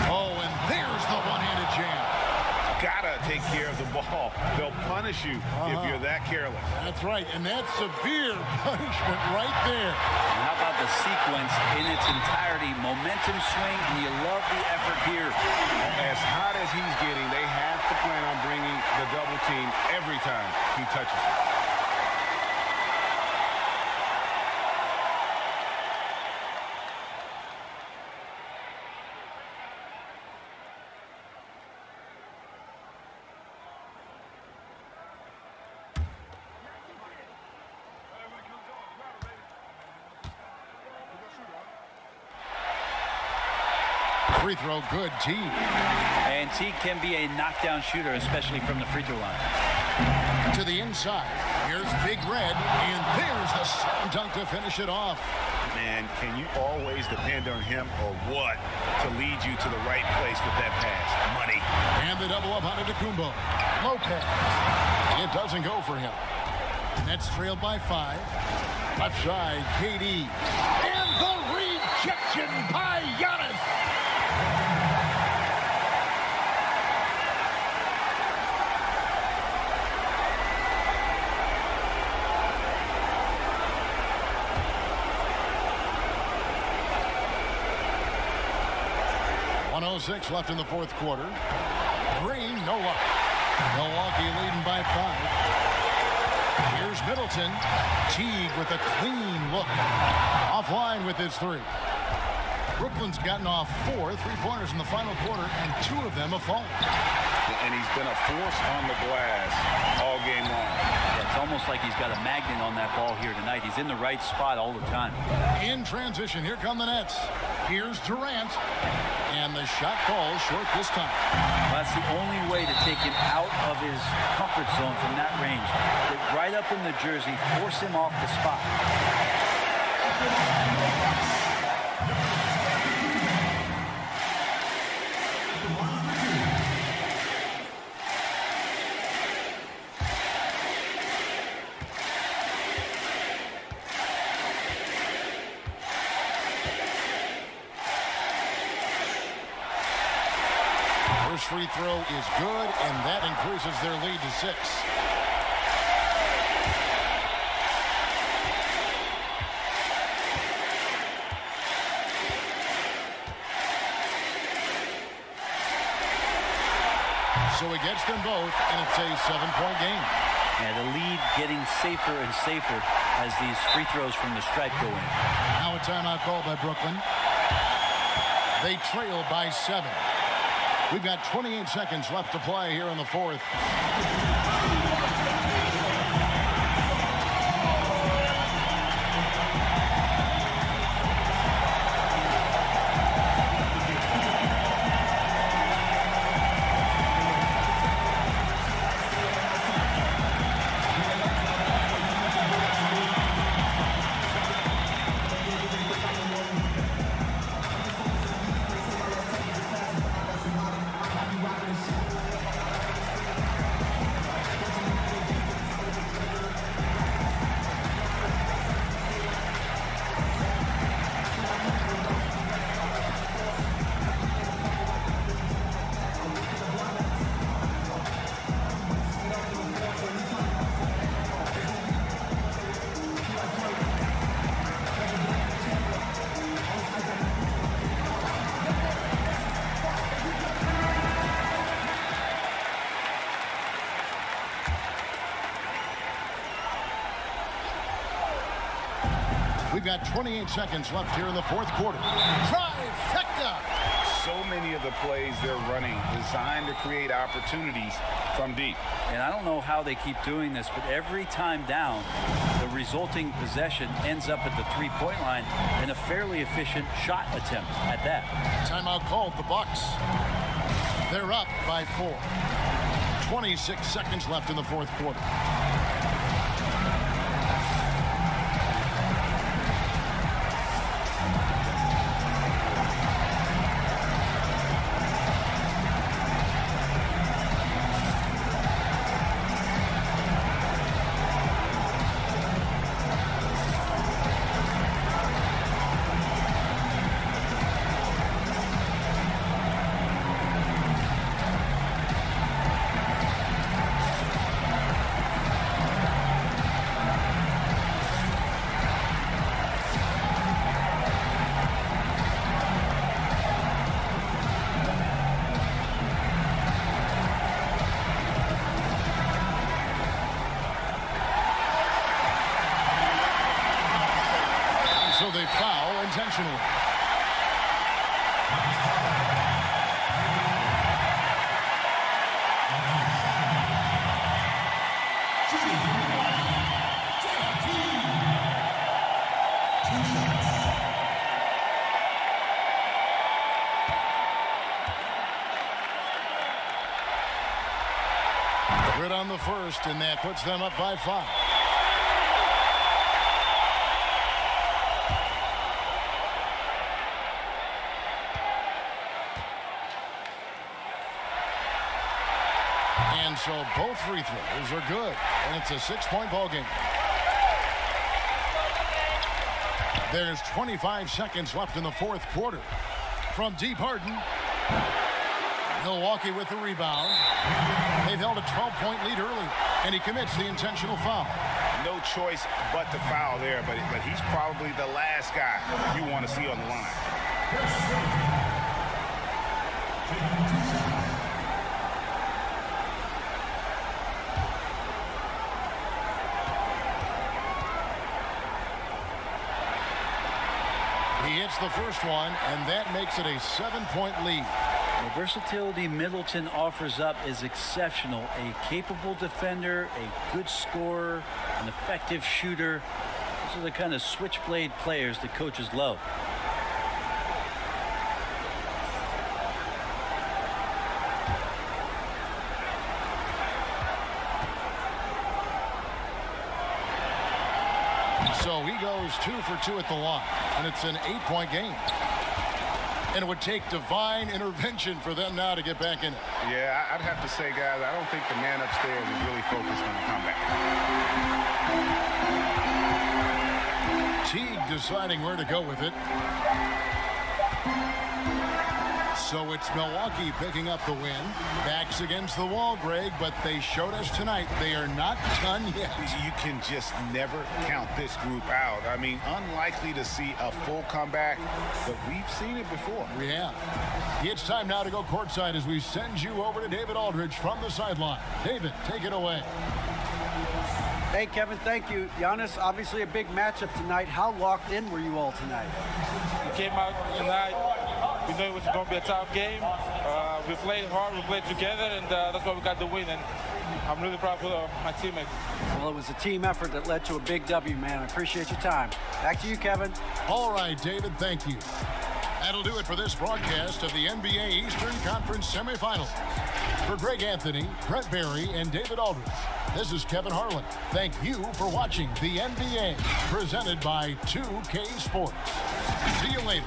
Oh, and there's the one-handed jam. Gotta take care of the ball. They'll punish you if you're that careless. That's right, and that's severe punishment right there. And how about the sequence in its entirety? Momentum swing, and you love the effort here. As hot as he's getting, they have to plan on bringing the double team every time he touches it. Free throw, good. Teague. And Teague can be a knockdown shooter, especially from the free throw line. To the inside. Here's Big Red, and there's the slam dunk to finish it off. Man, can you always depend on him or what to lead you to the right place with that pass? Money. And the double up on Antetokounmpo. Lopez. It doesn't go for him. Nets trailed by 5. Left side, KD. And the rejection by Giannis. .106 left in the fourth quarter. Green, no luck. Milwaukee leading by 5. Here's Middleton. Teague with a clean look. Offline with his 3. Brooklyn's gotten off 4 3-pointers in the final quarter, and 2 of them have fallen. And he's been a force on the glass all game long. Yeah, it's almost like he's got a magnet on that ball here tonight. He's in the right spot all the time. In transition, here come the Nets. Here's Durant. And the shot falls short this time. That's the only way to take him out of his comfort zone from that range. Get right up in the jersey, force him off the spot. First free throw is good, and that increases their lead to 6. So he gets them both, and it's a 7-point game. Yeah, the lead getting safer and safer as these free throws from the stripe go in. Now a timeout called by Brooklyn. They trail by 7. We've got 28 seconds left to play here in the fourth. We've got 28 seconds left here in the fourth quarter. Trifecta! So many of the plays they're running designed to create opportunities from deep. And I don't know how they keep doing this, but every time down, the resulting possession ends up at the three-point line in a fairly efficient shot attempt at that. Timeout called, the Bucks. They're up by 4. 26 seconds left in the fourth quarter. So they foul intentionally. Good on the first, and that puts them up by 5. And so both free throws are good, and it's a 6-point ball game. There's 25 seconds left in the fourth quarter. From deep, Harden. Milwaukee with the rebound. They've held a 12-point lead early, and he commits the intentional foul. No choice but to foul there, but he's probably the last guy you want to see on the line. He hits the first one, and that makes it a 7-point lead. The versatility Middleton offers up is exceptional. A capable defender, a good scorer, an effective shooter. Those are the kind of switchblade players that coaches love. So he goes 2 for 2 at the line, and it's an 8-point game. And it would take divine intervention for them now to get back in it. Yeah, I'd have to say, guys, I don't think the man upstairs is really focused on the comeback. Teague deciding where to go with it. So it's Milwaukee picking up the win. Backs against the wall, Greg, but they showed us tonight they are not done yet. You can just never count this group out. I mean, unlikely to see a full comeback, but we've seen it before. We have. It's time now to go courtside as we send you over to David Aldridge from the sideline. David, take it away. Hey, Kevin, thank you. Giannis, obviously a big matchup tonight. How locked in were you all tonight? We came out tonight. We knew it was going to be a tough game. We played hard, we played together, and that's why we got the win. And I'm really proud of my teammates. Well, it was a team effort that led to a big W, man. I appreciate your time. Back to you, Kevin. All right, David, thank you. That'll do it for this broadcast of the NBA Eastern Conference semifinals. For Greg Anthony, Brett Barry, and David Aldridge, this is Kevin Harlan. Thank you for watching the NBA, presented by 2K Sports. See you later.